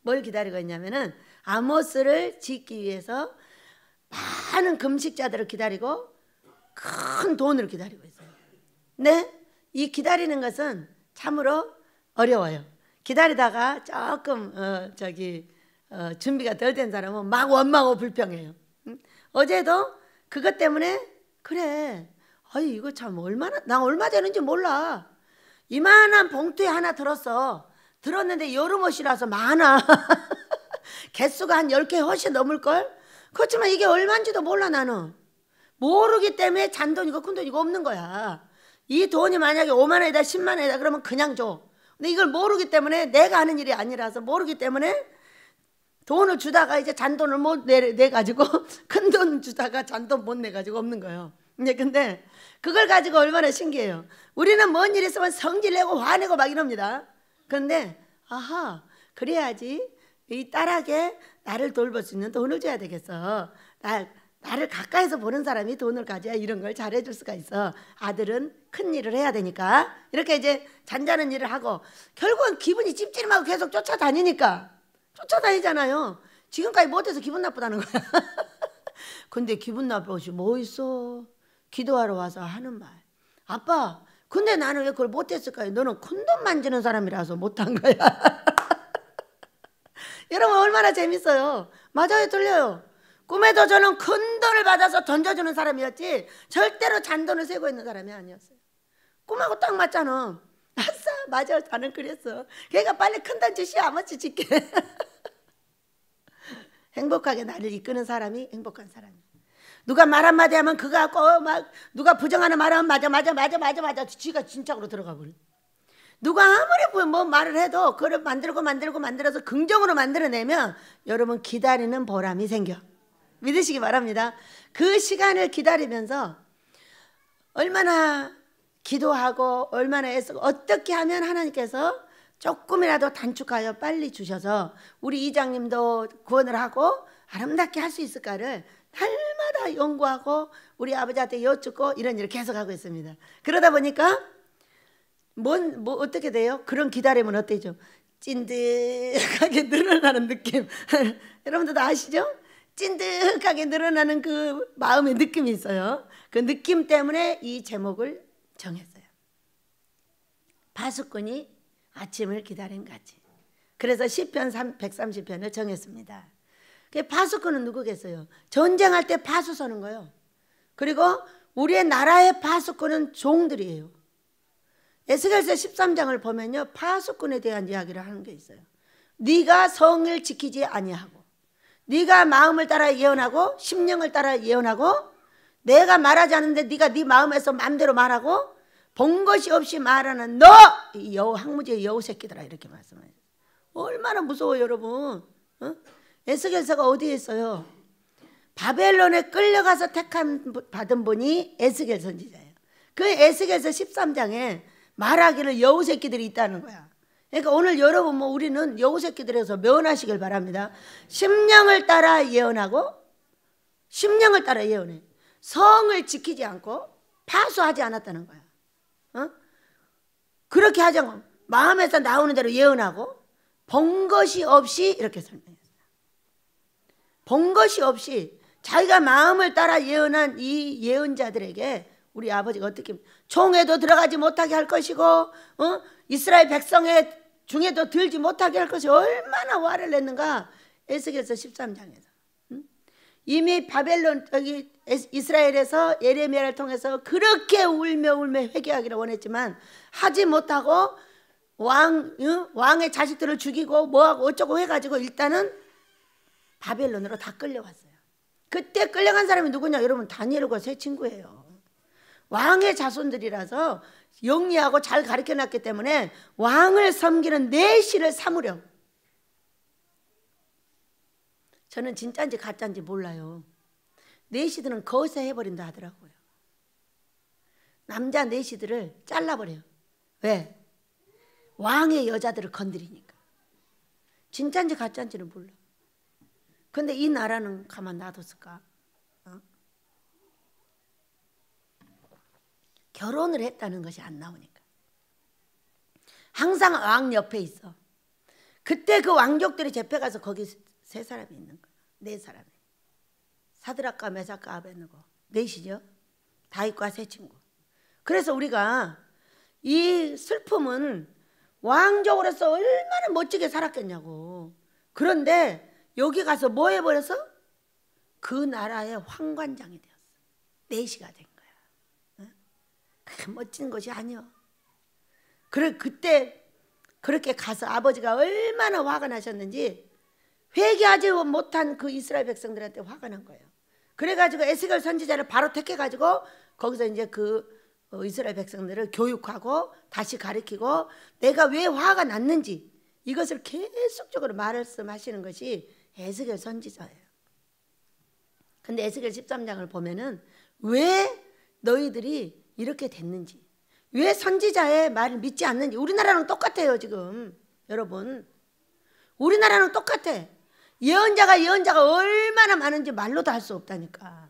뭘 기다리고 있냐면은 아모스를 짓기 위해서 많은 금식자들을 기다리고 큰 돈을 기다리고 있어요. 네, 이 기다리는 것은 참으로 어려워요. 기다리다가 조금 준비가 덜 된 사람은 막 원망하고 불평해요. 어제도 그것 때문에 그래. 아이 이거 참 얼마나 나 얼마 되는지 몰라. 이만한 봉투에 하나 들었는데 여름 옷이라서 많아. 개수가 한 10개 훨씬 넘을걸? 그렇지만 이게 얼마인지도 몰라. 나는 모르기 때문에 잔돈이고 큰돈이고 없는 거야. 이 돈이 만약에 5만 원이다 10만 원이다 그러면 그냥 줘. 근데 이걸 모르기 때문에 내가 하는 일이 아니라서 모르기 때문에 돈을 주다가 이제 잔돈을 못 내가지고 큰돈 주다가 잔돈 못 내가지고 없는 거예요. 근데 그걸 가지고 얼마나 신기해요. 우리는 뭔 일 있으면 성질내고 화내고 막 이럽니다. 그런데 아하 그래야지 이 딸에게 나를 돌볼 수 있는 돈을 줘야 되겠어. 나를 가까이서 보는 사람이 돈을 가져야 이런 걸 잘해줄 수가 있어. 아들은 큰 일을 해야 되니까 이렇게 이제 잔잔한 일을 하고 결국은 기분이 찜찜하고 계속 쫓아다니잖아요. 지금까지 못해서 기분 나쁘다는 거야. 근데 기분 나쁜 것이 뭐 있어. 기도하러 와서 하는 말. 아빠 근데 나는 왜 그걸 못했을까요? 너는 큰돈 만지는 사람이라서 못한 거야. 여러분 얼마나 재밌어요. 맞아요 틀려요. 꿈에도 저는 큰 돈을 받아서 던져주는 사람이었지 절대로 잔돈을 세고 있는 사람이 아니었어요. 꿈하고 딱 맞잖아. 아싸 맞아 나는 그랬어. 걔가 빨리 큰 돈 주시오 아버지 줄게. 행복하게 나를 이끄는 사람이 행복한 사람이야. 누가 말 한마디 하면 그거 갖고 막 누가 부정하는 말 하면 맞아 지가 진짜로 들어가 버려. 누가 아무리 뭐 말을 해도 그걸 만들어서 긍정으로 만들어내면 여러분 기다리는 보람이 생겨. 믿으시기 바랍니다. 그 시간을 기다리면서 얼마나 기도하고 얼마나 애쓰고 어떻게 하면 하나님께서 조금이라도 단축하여 빨리 주셔서 우리 이장님도 구원을 하고 아름답게 할 수 있을까를 날마다 연구하고 우리 아버지한테 여쭙고 이런 일을 계속하고 있습니다. 그러다 보니까 뭐 어떻게 돼요? 그런 기다림은 어때죠? 찐득하게 늘어나는 느낌. 여러분들도 아시죠? 찐득하게 늘어나는 그 마음의 느낌이 있어요. 그 느낌 때문에 이 제목을 정했어요. 파수꾼이 아침을 기다린 같이. 그래서 시편 130편을 정했습니다. 파수꾼은 누구겠어요? 전쟁할 때 파수 서는 거예요. 그리고 우리의 나라의 파수꾼은 종들이에요. 에스겔서 13장을 보면요 파수꾼에 대한 이야기를 하는 게 있어요. 네가 성을 지키지 아니하고 네가 마음을 따라 예언하고 심령을 따라 예언하고 내가 말하지 않는데 네가 네 마음에서 마음대로 말하고 본 것이 없이 말하는 너 항무지의 여우 새끼들아 이렇게 말씀해요. 얼마나 무서워요 여러분. 에스겔서가 어디에 있어요? 바벨론에 끌려가서 받은 분이 에스겔 선지자예요. 그 에스겔서 13장에 말하기를 여우 새끼들이 있다는 거야. 그러니까 오늘 여러분 우리는 여우 새끼들에서 면하시길 바랍니다. 심령을 따라 예언하고 심령을 따라 예언해. 성을 지키지 않고 파수하지 않았다는 거야. 그렇게 하지 않고 마음에서 나오는 대로 예언하고 본 것이 없이 이렇게 설명했어요. 본 것이 없이 자기가 마음을 따라 예언한 이 예언자들에게 우리 아버지가 어떻게 총에도 들어가지 못하게 할 것이고 이스라엘 백성의 중에도 들지 못하게 할 것이 얼마나 화를 냈는가. 에스겔서 13장에서 이미 바벨론 여기 이스라엘에서 예레미야를 통해서 그렇게 울며 회개하기를 원했지만 하지 못하고 왕의 자식들을 죽이고 뭐하고 어쩌고 해가지고 일단은 바벨론으로 다 끌려갔어요. 그때 끌려간 사람이 누구냐? 여러분 다니엘과 세 친구예요. 왕의 자손들이라서 영리하고 잘 가르쳐놨기 때문에 왕을 섬기는 내실을 삼으려 저는 진짜인지 가짜인지 몰라요. 내시들은 거세해버린다 하더라고요. 남자 내시들을 잘라버려요. 왜? 왕의 여자들을 건드리니까. 진짜인지 가짜인지는 몰라. 근데 이 나라는 가만 놔뒀을까? 결혼을 했다는 것이 안 나오니까. 항상 왕 옆에 있어. 그때 그 왕족들이 잡혀가서 거기 세 사람이 있는 거야. 네 사람이. 사드락과 메삭과 아벳느고. 넷이죠. 다윗과 세 친구. 그래서 우리가 이 슬픔은 왕족으로서 얼마나 멋지게 살았겠냐고. 그런데 여기 가서 뭐 해버려서? 그 나라의 황관장이 되었어. 내시가 된 거야. 그 멋진 것이 아니야. 그래 그때 그렇게 가서 아버지가 얼마나 화가 나셨는지 회개하지 못한 그 이스라엘 백성들한테 화가 난 거예요. 그래가지고 에스겔 선지자를 바로 택해가지고 거기서 이제 그 이스라엘 백성들을 교육하고 다시 가르치고 내가 왜 화가 났는지 이것을 계속적으로 말씀하시는 것이 에스겔 선지자예요. 근데 에스겔 13장을 보면은 왜 너희들이 이렇게 됐는지, 왜 선지자의 말을 믿지 않는지. 우리나라랑 똑같아요 지금. 여러분 우리나라랑 똑같아. 예언자가 얼마나 많은지 말로도 할 수 없다니까.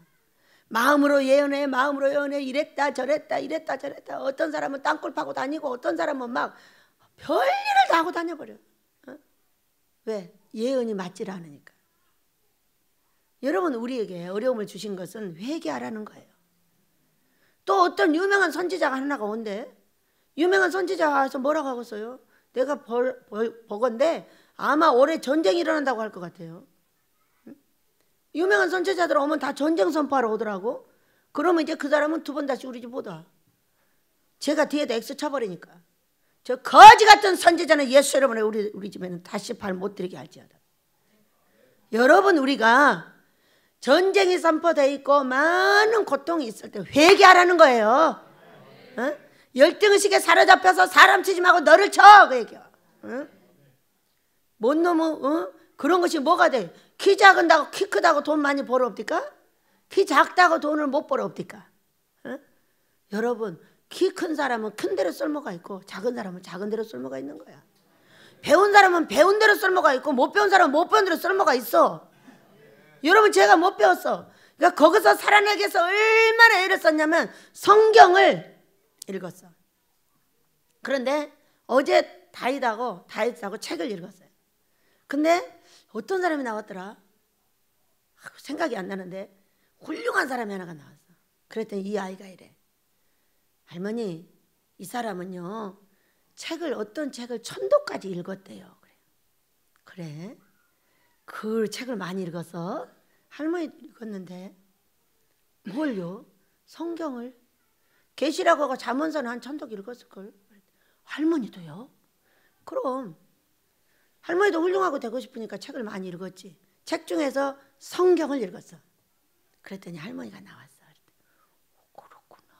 마음으로 예언해 마음으로 예언해 이랬다 저랬다 이랬다 저랬다. 어떤 사람은 땅굴 파고 다니고 어떤 사람은 막 별일을 다 하고 다녀버려. 왜? 예언이 맞질 않으니까. 여러분 우리에게 어려움을 주신 것은 회개하라는 거예요. 또 어떤 유명한 선지자가 하나가 온대. 유명한 선지자가 와서 뭐라고 하겠어요? 내가 보건데 아마 올해 전쟁이 일어난다고 할 것 같아요. 유명한 선지자들 오면 다 전쟁 선포하러 오더라고. 그러면 이제 그 사람은 두 번 다시 우리 집 못 와. 제가 뒤에다 X 쳐버리니까. 저 거지 같은 선지자는 예수 여러분의 우리 집에는 다시 발 못 들이게 할지어다. 여러분 우리가 전쟁이 선포되어 있고 많은 고통이 있을 때 회개하라는 거예요. 열등의식에 사로잡혀서 사람 치지 말고 너를 쳐. 그 얘기야. 뭔 놈은 그런 것이 뭐가 돼? 키 작은다고 키 크다고 돈 많이 벌어 없디까? 키 작다고 돈을 못 벌어 없디까? 여러분 키 큰 사람은 큰 대로 쓸모가 있고 작은 사람은 작은 대로 쓸모가 있는 거야. 배운 사람은 배운 대로 쓸모가 있고 못 배운 사람은 못 배운 대로 쓸모가 있어. 여러분 제가 못 배웠어. 그러니까 거기서 살아내기 위해서 얼마나 애를 썼냐면 성경을 읽었어. 그런데 어제 다윗하고 책을 읽었어요. 근데 어떤 사람이 나왔더라? 생각이 안 나는데 훌륭한 사람이 하나가 나왔어. 그랬더니 이 아이가 이래. 할머니 이 사람은요 어떤 책을 1000도까지 읽었대요. 그래? 그 책을 많이 읽어서 할머니 읽었는데 뭘요? 성경을 계시라고 잠언서는 한 1000도 읽었을걸. 할머니도요? 그럼 할머니도 훌륭하고 되고 싶으니까 책을 많이 읽었지. 책 중에서 성경을 읽었어. 그랬더니 할머니가 나왔어. 그렇구나.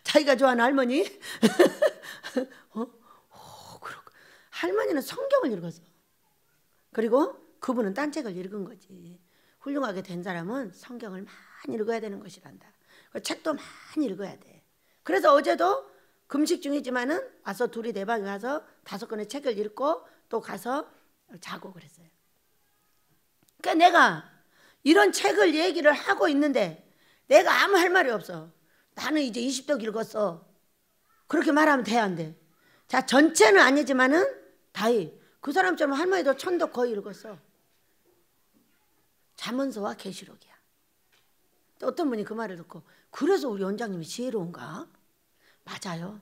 자기가 좋아하는 할머니? 그렇고. 할머니는 성경을 읽었어. 그리고 그분은 딴 책을 읽은 거지. 훌륭하게 된 사람은 성경을 많이 읽어야 되는 것이란다. 책도 많이 읽어야 돼. 그래서 어제도 금식 중이지만은 와서 둘이 내 방에 가서 5권의 책을 읽고 또 가서 자고 그랬어요. 그러니까 내가 이런 책을 얘기를 하고 있는데 내가 아무 할 말이 없어. 나는 이제 20독 읽었어. 그렇게 말하면 돼, 안 돼? 자, 전체는 아니지만은 다윗 그 사람처럼 할머니도 1000독 거의 읽었어. 잠언서와 계시록이야. 또 어떤 분이 그 말을 듣고 그래서 우리 원장님이 지혜로운가? 맞아요.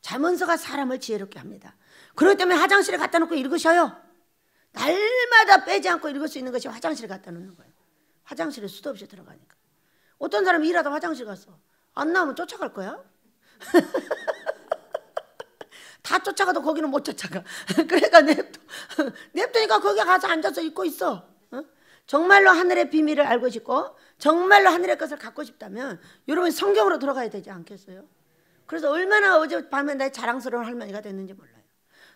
잠언서가 사람을 지혜롭게 합니다. 그렇기 때문에 화장실에 갖다 놓고 읽으셔요. 날마다 빼지 않고 읽을 수 있는 것이 화장실에 갖다 놓는 거예요. 화장실에 수도 없이 들어가니까. 어떤 사람이 일하다 화장실 갔어. 안 나오면 쫓아갈 거야. 다 쫓아가도 거기는 못 쫓아가. 그러니까 냅두니까 거기 가서 앉아서 읽고 있어. 정말로 하늘의 비밀을 알고 싶고 정말로 하늘의 것을 갖고 싶다면 여러분 성경으로 들어가야 되지 않겠어요? 그래서 얼마나 어젯밤에 나의 자랑스러운 할머니가 됐는지 몰라요.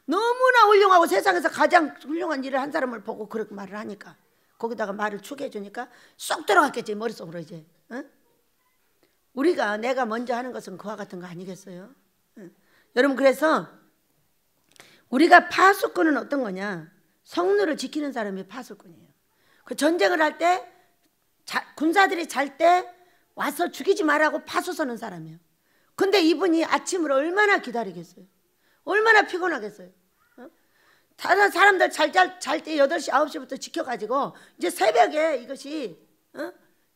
너무나 훌륭하고 세상에서 가장 훌륭한 일을 한 사람을 보고 그렇게 말을 하니까, 거기다가 말을 추게 해주니까 쏙 들어갔겠지 머릿속으로 이제. 응? 우리가 내가 먼저 하는 것은 그와 같은 거 아니겠어요? 응? 여러분, 그래서 우리가 파수꾼은 어떤 거냐? 성루를 지키는 사람이 파수꾼이에요. 그 전쟁을 할 때 군사들이 잘 때 와서 죽이지 말라고 파수 서는 사람이에요. 근데 이분이 아침을 얼마나 기다리겠어요? 얼마나 피곤하겠어요? 다른 사람들 잘 때 8시 9시부터 지켜가지고 이제 새벽에 이것이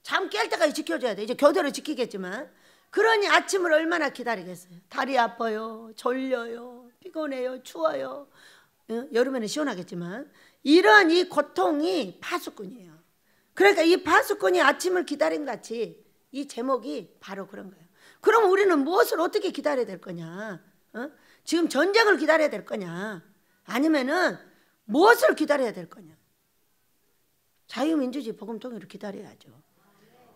잠 깰 때까지 지켜줘야 돼. 이제 교대로 지키겠지만, 그러니 아침을 얼마나 기다리겠어요? 다리 아파요, 졸려요, 피곤해요, 추워요. 여름에는 시원하겠지만 이러한 이 고통이 파수꾼이에요. 그러니까 이 파수꾼이 아침을 기다린 같이 이 제목이 바로 그런 거예요. 그럼 우리는 무엇을 어떻게 기다려야 될 거냐? 지금 전쟁을 기다려야 될 거냐? 아니면은 무엇을 기다려야 될 거냐? 자유민주주의 복음통일을 기다려야죠.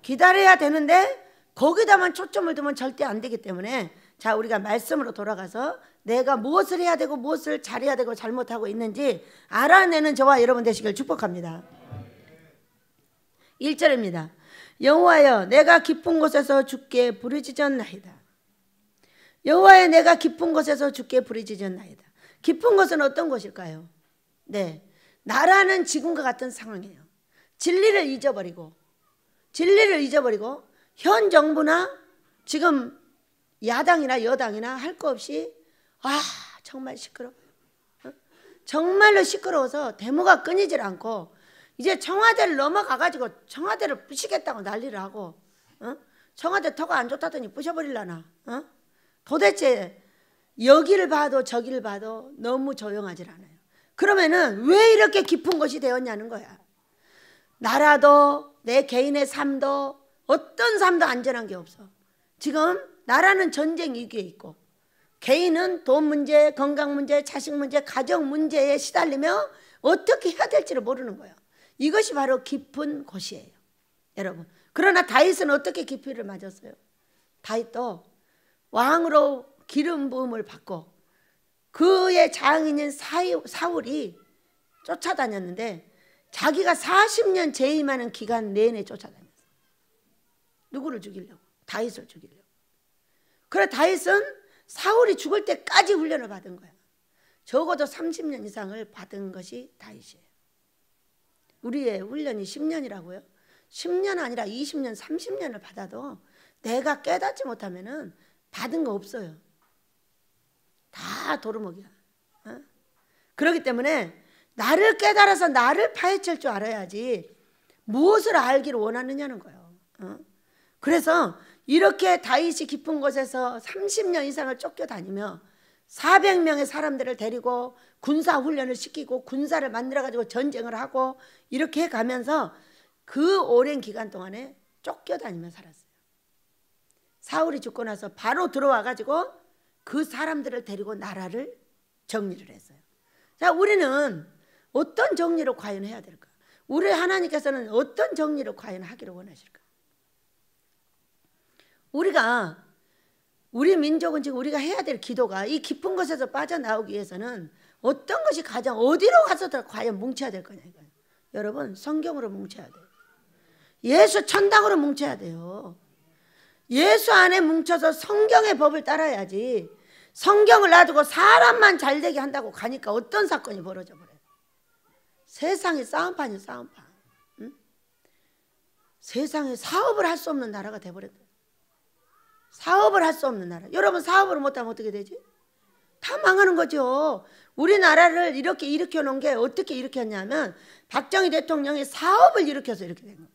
기다려야 되는데 거기다만 초점을 두면 절대 안 되기 때문에, 자, 우리가 말씀으로 돌아가서 내가 무엇을 해야 되고 무엇을 잘해야 되고 잘못하고 있는지 알아내는 저와 여러분 되시길 축복합니다. 1절입니다. 여호와여, 내가 깊은 곳에서 주께 부르짖었나이다. 여호와여, 내가 깊은 곳에서 주께 부르짖었나이다. 깊은 곳은 어떤 곳일까요? 네, 나라는 지금과 같은 상황이에요. 진리를 잊어버리고 현 정부나 지금 야당이나 여당이나 할 거 없이 정말 시끄러워요. 정말로 시끄러워서 데모가 끊이질 않고 이제 청와대를 넘어가가지고 청와대를 부시겠다고 난리를 하고, 청와대 터가 안 좋다더니 부셔버리려나? 도대체 여기를 봐도 저기를 봐도 너무 조용하질 않아요. 그러면은 왜 이렇게 깊은 곳이 되었냐는 거야. 나라도 내 개인의 삶도 어떤 삶도 안전한 게 없어. 지금 나라는 전쟁 위기에 있고, 개인은 돈 문제, 건강 문제, 자식 문제, 가정 문제에 시달리며 어떻게 해야 될지를 모르는 거예요. 이것이 바로 깊은 곳이에요, 여러분. 그러나 다윗은 어떻게 깊이를 맞았어요? 다윗도 왕으로 기름 부음을 받고 그의 장인인 사울이 쫓아다녔는데, 자기가 40년 재임하는 기간 내내 쫓아다녔어요. 누구를 죽이려고? 다윗을 죽이려고. 그래, 다윗은 사울이 죽을 때까지 훈련을 받은 거야. 적어도 30년 이상을 받은 것이 다윗이에요. 우리의 훈련이 10년이라고요? 10년 아니라 20년, 30년을 받아도 내가 깨닫지 못하면은 받은 거 없어요. 다 도루묵이야. 그렇기 때문에 나를 깨달아서 나를 파헤칠 줄 알아야지 무엇을 알기를 원하느냐는 거예요. 그래서 이렇게 다윗이 깊은 곳에서 30년 이상을 쫓겨다니며 400명의 사람들을 데리고 군사훈련을 시키고 군사를 만들어가지고 전쟁을 하고 이렇게 가면서 그 오랜 기간 동안에 쫓겨다니며 살았어요. 사울이 죽고 나서 바로 들어와가지고 그 사람들을 데리고 나라를 정리를 했어요. 자, 우리는 어떤 정리를 과연 해야 될까? 우리 하나님께서는 어떤 정리를 과연 하기를 원하실까? 우리 민족은 지금 우리가 해야 될 기도가 이 깊은 곳에서 빠져나오기 위해서는 어떤 것이 가장 어디로 가서 과연 뭉쳐야 될 거냐 이거예요. 여러분, 성경으로 뭉쳐야 돼요. 예수 천당으로 뭉쳐야 돼요. 예수 안에 뭉쳐서 성경의 법을 따라야지, 성경을 놔두고 사람만 잘되게 한다고 가니까 어떤 사건이 벌어져 버려요. 세상이 싸움판이에요, 싸움판. 응? 세상에 사업을 할 수 없는 나라가 돼버렸어요. 사업을 할 수 없는 나라. 여러분, 사업을 못하면 어떻게 되지? 다 망하는 거죠. 우리나라를 이렇게 일으켜 놓은 게 어떻게 일으켰냐면, 박정희 대통령이 사업을 일으켜서 이렇게 된 거예요.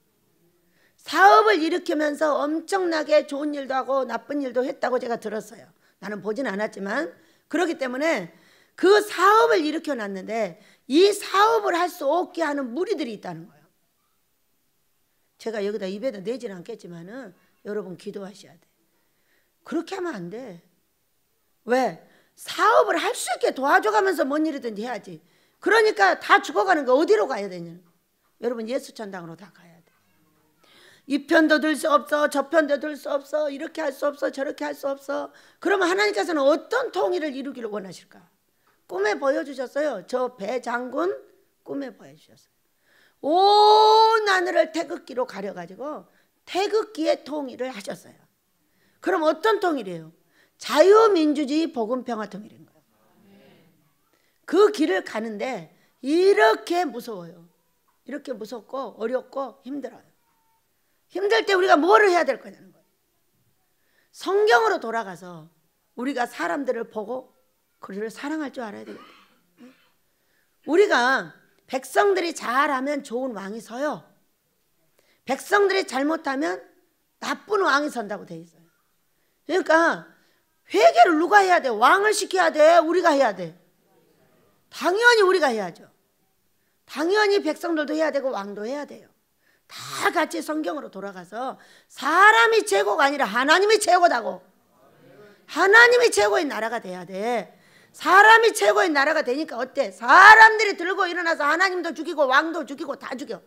사업을 일으키면서 엄청나게 좋은 일도 하고 나쁜 일도 했다고 제가 들었어요. 나는 보진 않았지만. 그렇기 때문에 그 사업을 일으켜 놨는데 이 사업을 할 수 없게 하는 무리들이 있다는 거예요. 제가 여기다 입에다 내지는 않겠지만은 여러분 기도하셔야 돼. 그렇게 하면 안 돼. 왜? 사업을 할 수 있게 도와줘가면서 뭔 일이든지 해야지. 그러니까 다 죽어가는 거 어디로 가야 되냐? 여러분, 예수 천당으로 다 가야 돼. 이 편도 들 수 없어, 저 편도 들 수 없어, 이렇게 할 수 없어, 저렇게 할 수 없어. 그러면 하나님께서는 어떤 통일을 이루기를 원하실까? 꿈에 보여주셨어요. 저 배장군 꿈에 보여주셨어요. 온 하늘을 태극기로 가려가지고 태극기의 통일을 하셨어요. 그럼 어떤 통일이에요? 자유민주주의 복음평화 통일인 거예요. 그 길을 가는데 이렇게 무서워요. 이렇게 무섭고 어렵고 힘들어요. 힘들 때 우리가 뭐를 해야 될 거냐는 거예요. 성경으로 돌아가서 우리가 사람들을 보고 그를 사랑할 줄 알아야 되겠다. 우리가 백성들이 잘하면 좋은 왕이 서요. 백성들이 잘못하면 나쁜 왕이 선다고 돼 있어요. 그러니까 회개를 누가 해야 돼? 왕을 시켜야 돼? 우리가 해야 돼? 당연히 우리가 해야죠. 당연히 백성들도 해야 되고 왕도 해야 돼요. 다 같이 성경으로 돌아가서 사람이 최고가 아니라 하나님이 최고다고. 하나님이 최고의 나라가 돼야 돼. 사람이 최고의 나라가 되니까 어때? 사람들이 들고 일어나서 하나님도 죽이고 왕도 죽이고 다 죽여.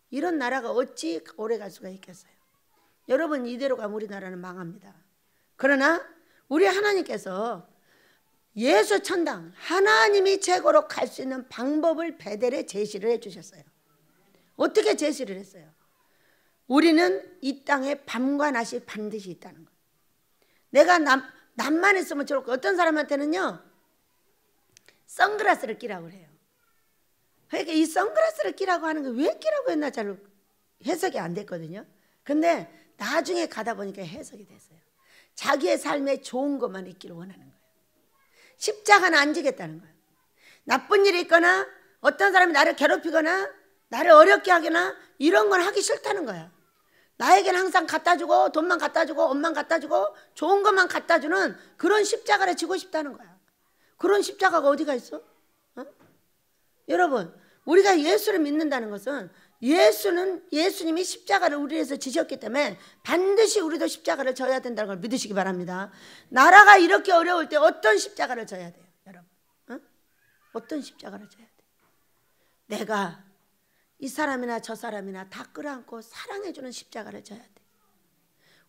이런 나라가 어찌 오래 갈 수가 있겠어요? 여러분, 이대로 가면 우리나라는 망합니다. 그러나 우리 하나님께서 예수 천당 하나님이 최고로 갈 수 있는 방법을 베델에 제시를 해주셨어요. 어떻게 제시를 했어요? 우리는 이 땅에 밤과 낮이 반드시 있다는 거예요. 내가 남만 있으면 좋을 거. 어떤 사람한테는요 선글라스를 끼라고 해요. 그러니까 이 선글라스를 끼라고 하는 게 왜 끼라고 했나 잘 해석이 안 됐거든요. 근데 나중에 가다 보니까 해석이 됐어요. 자기의 삶에 좋은 것만 있기를 원하는 거예요. 십자가는 안 지겠다는 거예요. 나쁜 일이 있거나 어떤 사람이 나를 괴롭히거나 나를 어렵게 하거나 이런 건 하기 싫다는 거야. 나에게는 항상 갖다 주고 돈만 갖다 주고 옷만 갖다 주고 좋은 것만 갖다 주는 그런 십자가를 지고 싶다는 거야. 그런 십자가가 어디가 있어? 여러분, 우리가 예수를 믿는다는 것은 예수님이 십자가를 우리 위해서 지셨기 때문에 반드시 우리도 십자가를 져야 된다는 걸 믿으시기 바랍니다. 나라가 이렇게 어려울 때 어떤 십자가를 져야 돼요, 여러분? 어떤 십자가를 져야 돼? 내가 이 사람이나 저 사람이나 다 끌어안고 사랑해주는 십자가를 져야 돼.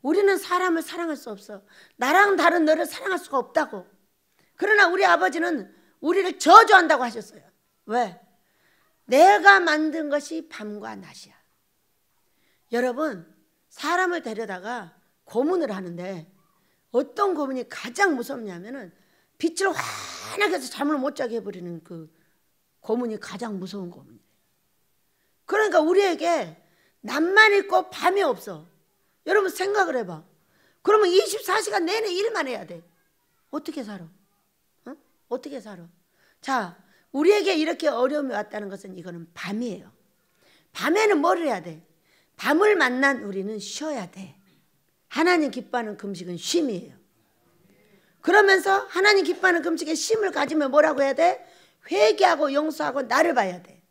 우리는 사람을 사랑할 수 없어. 나랑 다른 너를 사랑할 수가 없다고. 그러나 우리 아버지는 우리를 저주한다고 하셨어요. 왜? 내가 만든 것이 밤과 낮이야. 여러분, 사람을 데려다가 고문을 하는데 어떤 고문이 가장 무섭냐면은 빛을 환하게 해서 잠을 못 자게 해버리는 그 고문이 가장 무서운 고문이에요. 그러니까 우리에게 낮만 있고 밤이 없어. 여러분 생각을 해봐. 그러면 24시간 내내 일만 해야 돼. 어떻게 살아? 어떻게 살아? 자, 우리에게 이렇게 어려움이 왔다는 것은 이거는 밤이에요. 밤에는 뭘 해야 돼? 밤을 만난 우리는 쉬어야 돼. 하나님 기뻐하는 금식은 쉼이에요. 그러면서 하나님 기뻐하는 금식에 쉼을 가지면 뭐라고 해야 돼? 회개하고 용서하고 나를 봐야 돼.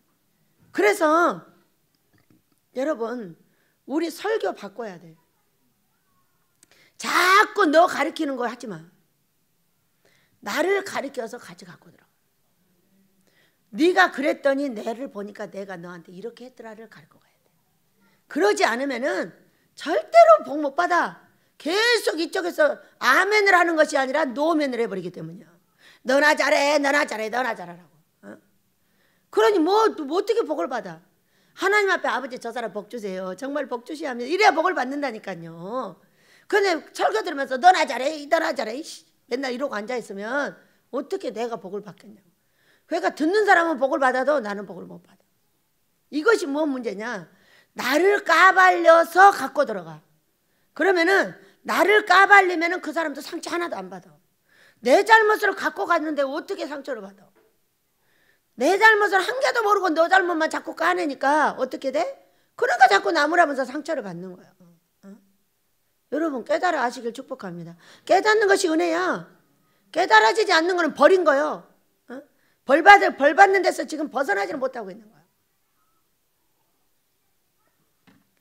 그래서 여러분, 우리 설교 바꿔야 돼. 자꾸 너 가르치는 거 하지 마. 나를 가르쳐서 같이 갖고 들어. 네가 그랬더니 내를 보니까 내가 너한테 이렇게 했더라를 가르쳐 가야 돼. 그러지 않으면은 절대로 복 못 받아. 계속 이쪽에서 아멘을 하는 것이 아니라 노멘을 해버리기 때문이야. 너나 잘해, 너나 잘해, 너나 잘하라고. 그러니 뭐 어떻게 복을 받아? 하나님 앞에 아버지 저 사람 복 주세요. 정말 복 주시야 하면 이래야 복을 받는다니까요. 근데 설교 들으면서 너나 잘해, 너나 잘해 맨날 이러고 앉아있으면 어떻게 내가 복을 받겠냐고. 그러니까 듣는 사람은 복을 받아도 나는 복을 못 받아. 이것이 뭔 문제냐? 나를 까발려서 갖고 들어가. 그러면은 나를 까발리면은 그 사람도 상처 하나도 안 받아. 내 잘못을 갖고 갔는데 어떻게 상처를 받아? 내 잘못을 한 개도 모르고 너 잘못만 자꾸 까내니까 어떻게 돼? 그러니까 자꾸 나무라면서 상처를 받는 거야. 여러분 깨달아 아시길 축복합니다. 깨닫는 것이 은혜야. 깨달아지지 않는 거는 벌인 거예요. 벌 받는 데서 지금 벗어나지는 못하고 있는 거야.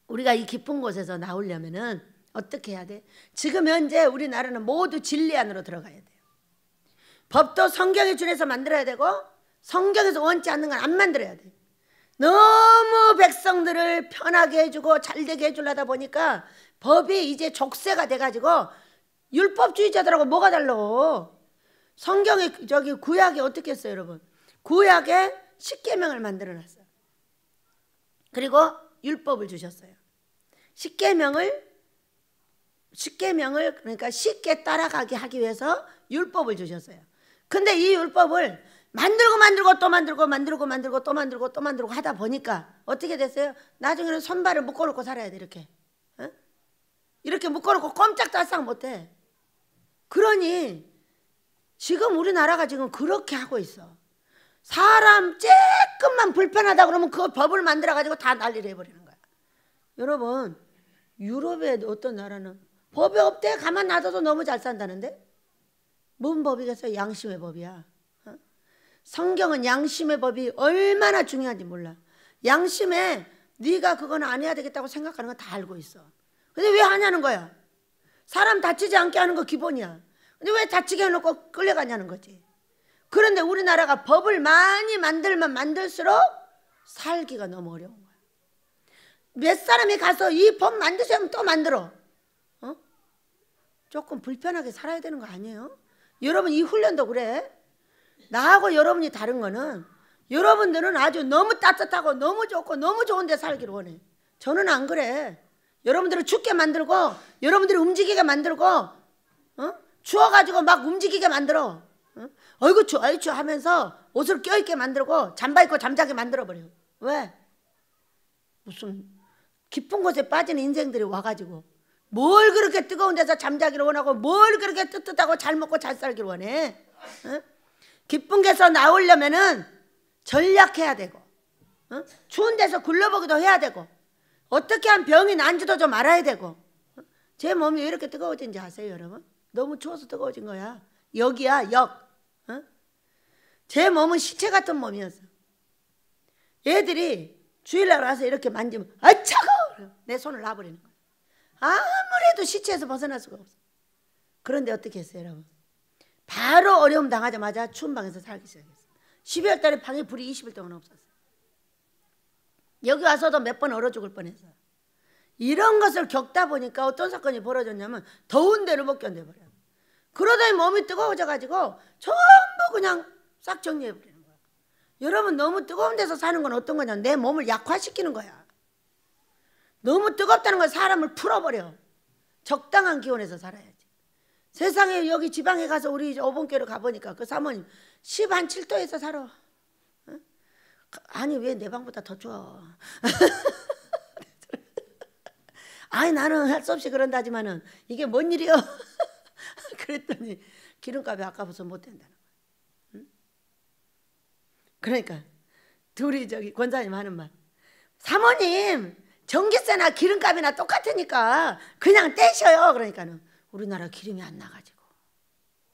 우리가 이 깊은 곳에서 나오려면은 어떻게 해야 돼? 지금 현재 우리나라는 모두 진리 안으로 들어가야 돼요. 법도 성경에 준해서 만들어야 되고 성경에서 원치 않는 건 안 만들어야 돼. 너무 백성들을 편하게 해주고 잘되게 해주려다 보니까 법이 이제 족쇄가 돼가지고 율법주의자들하고 뭐가 달라? 성경에 저기 구약에 어떻게 했어요, 여러분? 구약에 십계명을 만들어 놨어요. 그리고 율법을 주셨어요. 십계명을 그러니까 쉽게 따라가게 하기 위해서 율법을 주셨어요. 근데 이 율법을 만들고 또 만들고 하다 보니까 어떻게 됐어요? 나중에는 손발을 묶어놓고 살아야 돼. 이렇게 어? 이렇게 묶어놓고 꼼짝도 할상 못해. 그러니 지금 우리나라가 지금 그렇게 하고 있어. 사람 조금만 불편하다 그러면 그 법을 만들어가지고 다 난리를 해버리는 거야. 여러분, 유럽의 어떤 나라는 법이 없대. 가만 놔둬도 너무 잘 산다는데? 뭔 법이겠어요? 양심의 법이야. 어? 성경은 양심의 법이 얼마나 중요한지 몰라. 양심에 네가 그건 안 해야 되겠다고 생각하는 거 다 알고 있어. 근데 왜 하냐는 거야. 사람 다치지 않게 하는 거 기본이야. 근데 왜 다치게 해놓고 끌려가냐는 거지. 그런데 우리나라가 법을 많이 만들면 만들수록 살기가 너무 어려운 거야. 몇 사람이 가서 이 법 만드시면 또 만들어. 어? 조금 불편하게 살아야 되는 거 아니에요? 여러분, 이 훈련도 그래. 나하고 여러분이 다른 거는 여러분들은 아주 너무 따뜻하고 너무 좋고 너무 좋은 데 살기를 원해. 저는 안 그래. 여러분들을 춥게 만들고 여러분들을 움직이게 만들고 추워가지고 막 움직이게 만들어. 어이구 추워 어이구 추워 하면서 옷을 껴입게 만들고 잠바 입고 잠자게 만들어버려. 왜? 무슨 깊은 곳에 빠진 인생들이 와가지고 뭘 그렇게 뜨거운 데서 잠자기를 원하고 뭘 그렇게 뜨뜻하고 잘 먹고 잘 살기를 원해. 깊은 데서 나오려면은 전략해야 되고 추운 데서 굴러보기도 해야 되고 어떻게 하면 병이 난지도 좀 알아야 되고. 제 몸이 왜 이렇게 뜨거워진지 아세요, 여러분? 너무 추워서 뜨거워진 거야. 역이야, 역. 제 몸은 시체 같은 몸이었어. 애들이 주일날 와서 이렇게 만지면 아 차가워! 내 손을 놔버리는 거야. 아무래도 시체에서 벗어날 수가 없어. 그런데 어떻게 했어요, 여러분? 바로 어려움 당하자마자 추운 방에서 살기 시작했어. 12월 달에 방에 불이 20일 동안 없었어. 여기 와서도 몇 번 얼어 죽을 뻔했어. 이런 것을 겪다 보니까 어떤 사건이 벌어졌냐면 더운 데를 못 견뎌버려. 그러더니 몸이 뜨거워져가지고 전부 그냥 싹 정리해버리는 거야. 여러분, 너무 뜨거운 데서 사는 건 어떤 거냐? 내 몸을 약화시키는 거야. 너무 뜨겁다는 건 사람을 풀어버려. 적당한 기온에서 살아야지. 세상에 여기 지방에 가서 우리 오봉교로 가보니까 그 사모님 17도에서 살아. 아니 왜 내 방보다 더 추워. 아니 나는 할 수 없이 그런다지만은 이게 뭔 일이요. 그랬더니 기름값이 아까워서 못 된다는 거야. 응? 그러니까 둘이 저기 권사님 하는 말, 사모님 전기세나 기름값이나 똑같으니까 그냥 떼셔요. 그러니까는 우리나라 기름이 안 나가지고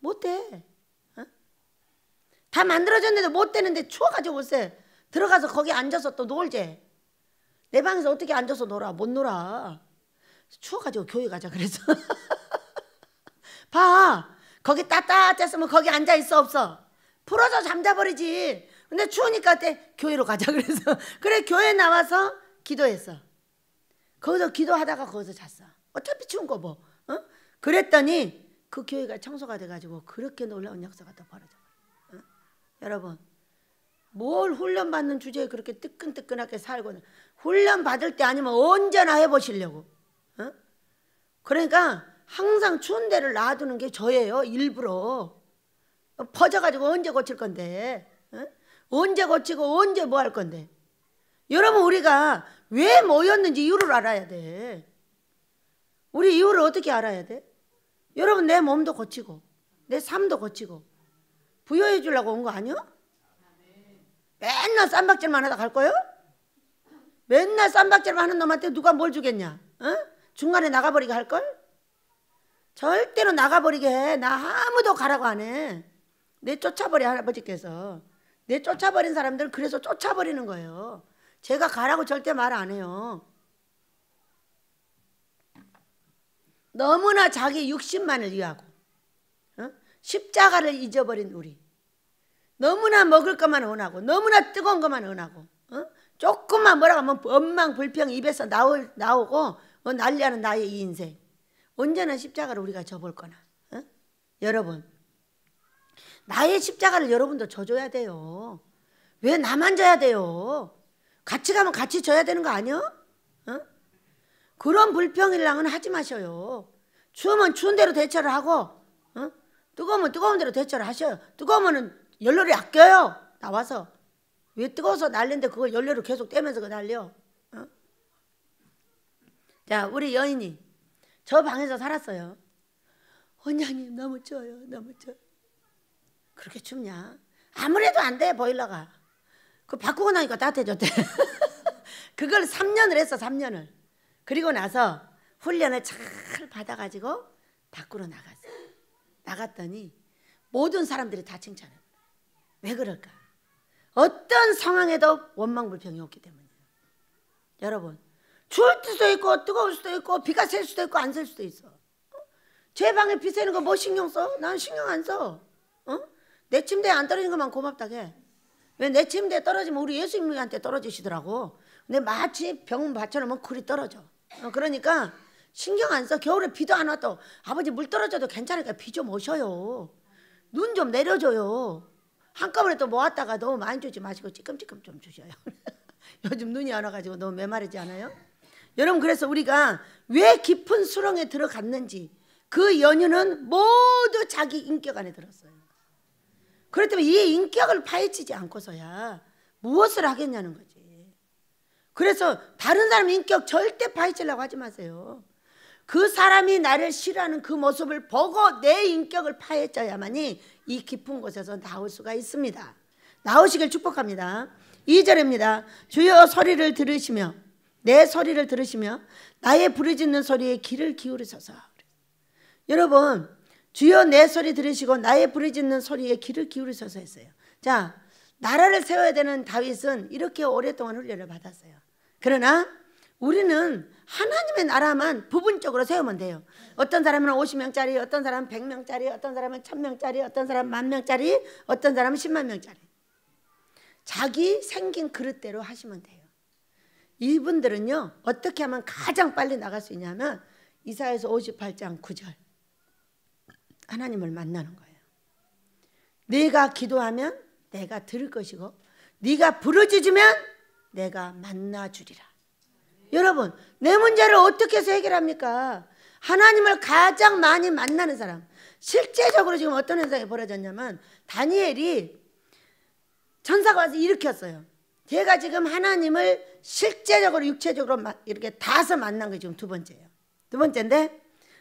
못 떼. 어? 다 만들어졌는데도 못 떼는데 추워가지고 글쎄 들어가서 거기 앉아서 또 놀지. 내 방에서 어떻게 앉아서 놀아? 못 놀아. 추워가지고 교회 가자 그래서. 봐, 거기 따뜻했으면 거기 앉아 있어 없어? 풀어서 잠자버리지. 근데 추우니까 어때? 교회로 가자 그래서. 그래 교회 나와서 기도했어. 거기서 기도하다가 거기서 잤어. 어차피 추운 거 뭐. 어? 그랬더니 그 교회가 청소가 돼가지고 그렇게 놀라운 역사가 또 벌어져. 여러분, 뭘 훈련받는 주제에 그렇게 뜨끈뜨끈하게 살고, 훈련 받을 때 아니면 언제나 해보시려고. 그러니까 항상 추운 데를 놔두는 게 저예요. 일부러. 퍼져가지고 언제 고칠 건데. 언제 고치고 언제 뭐 할 건데. 여러분, 우리가 왜 모였는지 이유를 알아야 돼. 우리 이유를 어떻게 알아야 돼? 여러분, 내 몸도 고치고 내 삶도 고치고 부여해 주려고 온 거 아니야? 맨날 쌈박질만 하다 갈 거요? 맨날 쌈박질만 하는 놈한테 누가 뭘 주겠냐? 중간에 나가버리게 할걸? 절대로 나가버리게 해. 나 아무도 가라고 안 해. 내 쫓아버려 할아버지께서. 내 쫓아버린 사람들 그래서 쫓아버리는 거예요. 제가 가라고 절대 말 안 해요. 너무나 자기 육신만을 위하고 십자가를 잊어버린 우리. 너무나 먹을 것만 원하고 너무나 뜨거운 것만 원하고 조금만 뭐라고 하면 원망불평 입에서 나오고 난리하는 나의 이 인생. 언제나 십자가를 우리가 져볼 거나. 여러분, 나의 십자가를 여러분도 져줘야 돼요. 왜 나만 져야 돼요? 같이 가면 같이 져야 되는 거 아니요? 어? 그런 불평일랑은 하지 마셔요. 추우면 추운 대로 대처를 하고, 뜨거우면 뜨거운 대로 대처를 하셔요. 뜨거우면 연료를 아껴요. 나와서. 왜 뜨거워서 난리인데 그걸 연료를 계속 떼면서 난리요? 자, 우리 여인이 저 방에서 살았어요. 원장님 너무 추워요. 너무 추워요. 그렇게 춥냐? 아무래도 안 돼, 보일러가. 그 바꾸고 나니까 따뜻해졌대. 그걸 3년을 했어, 3년을. 그리고 나서 훈련을 잘 받아가지고 밖으로 나갔어. 나갔더니 모든 사람들이 다 칭찬해. 왜 그럴까? 어떤 상황에도 원망불평이 없기 때문이에요. 여러분, 추울 수도 있고 뜨거울 수도 있고 비가 셀 수도 있고 안 셀 수도 있어. 제 방에 비 새는 거 뭐 신경 써? 난 신경 안 써. 내 침대에 안 떨어지는 것만 고맙다게. 왜 내 침대에 떨어지면 우리 예수님한테 떨어지시더라고. 근데 마치 병원 받쳐놓으면 쿨이 떨어져. 그러니까 신경 안 써. 겨울에 비도 안 왔다고 아버지 물 떨어져도 괜찮으니까 비 좀 오셔요. 눈 좀 내려줘요. 한꺼번에 또 모았다가 너무 많이 주지 마시고 찌끔찌끔 좀 주셔요. 요즘 눈이 안 와가지고 너무 메마르지 않아요? 여러분, 그래서 우리가 왜 깊은 수렁에 들어갔는지 그 연유는 모두 자기 인격 안에 들었어요. 그렇다면 이 인격을 파헤치지 않고서야 무엇을 하겠냐는 거지. 그래서 다른 사람 인격 절대 파헤치려고 하지 마세요. 그 사람이 나를 싫어하는 그 모습을 보고 내 인격을 파헤쳐야만이 이 깊은 곳에서 나올 수가 있습니다. 나오시길 축복합니다. 2절입니다. 주여 소리를 들으시며 내 소리를 들으시며 나의 부르짖는 소리에 귀를 기울이소서. 여러분, 주여 내 소리 들으시고 나의 부르짖는 소리에 귀를 기울이소서 했어요. 자, 나라를 세워야 되는 다윗은 이렇게 오랫동안 훈련을 받았어요. 그러나 우리는 하나님의 나라만 부분적으로 세우면 돼요. 어떤 사람은 50명짜리, 어떤 사람은 100명짜리, 어떤 사람은 1000명짜리, 어떤 사람은 10,000명짜리, 어떤 사람은 10만 명짜리. 자기 생긴 그릇대로 하시면 돼요. 이분들은요, 어떻게 하면 가장 빨리 나갈 수 있냐면 이사야서 58장 9절. 하나님을 만나는 거예요. 네가 기도하면 내가 들을 것이고 네가 부르짖으면 내가 만나주리라. 여러분, 내 문제를 어떻게 해서 해결합니까? 하나님을 가장 많이 만나는 사람. 실제적으로 지금 어떤 현상이 벌어졌냐면 다니엘이 천사가 와서 일으켰어요. 걔가 지금 하나님을 실제적으로 육체적으로 이렇게 닿아서 만난 게 지금 두 번째예요. 두 번째인데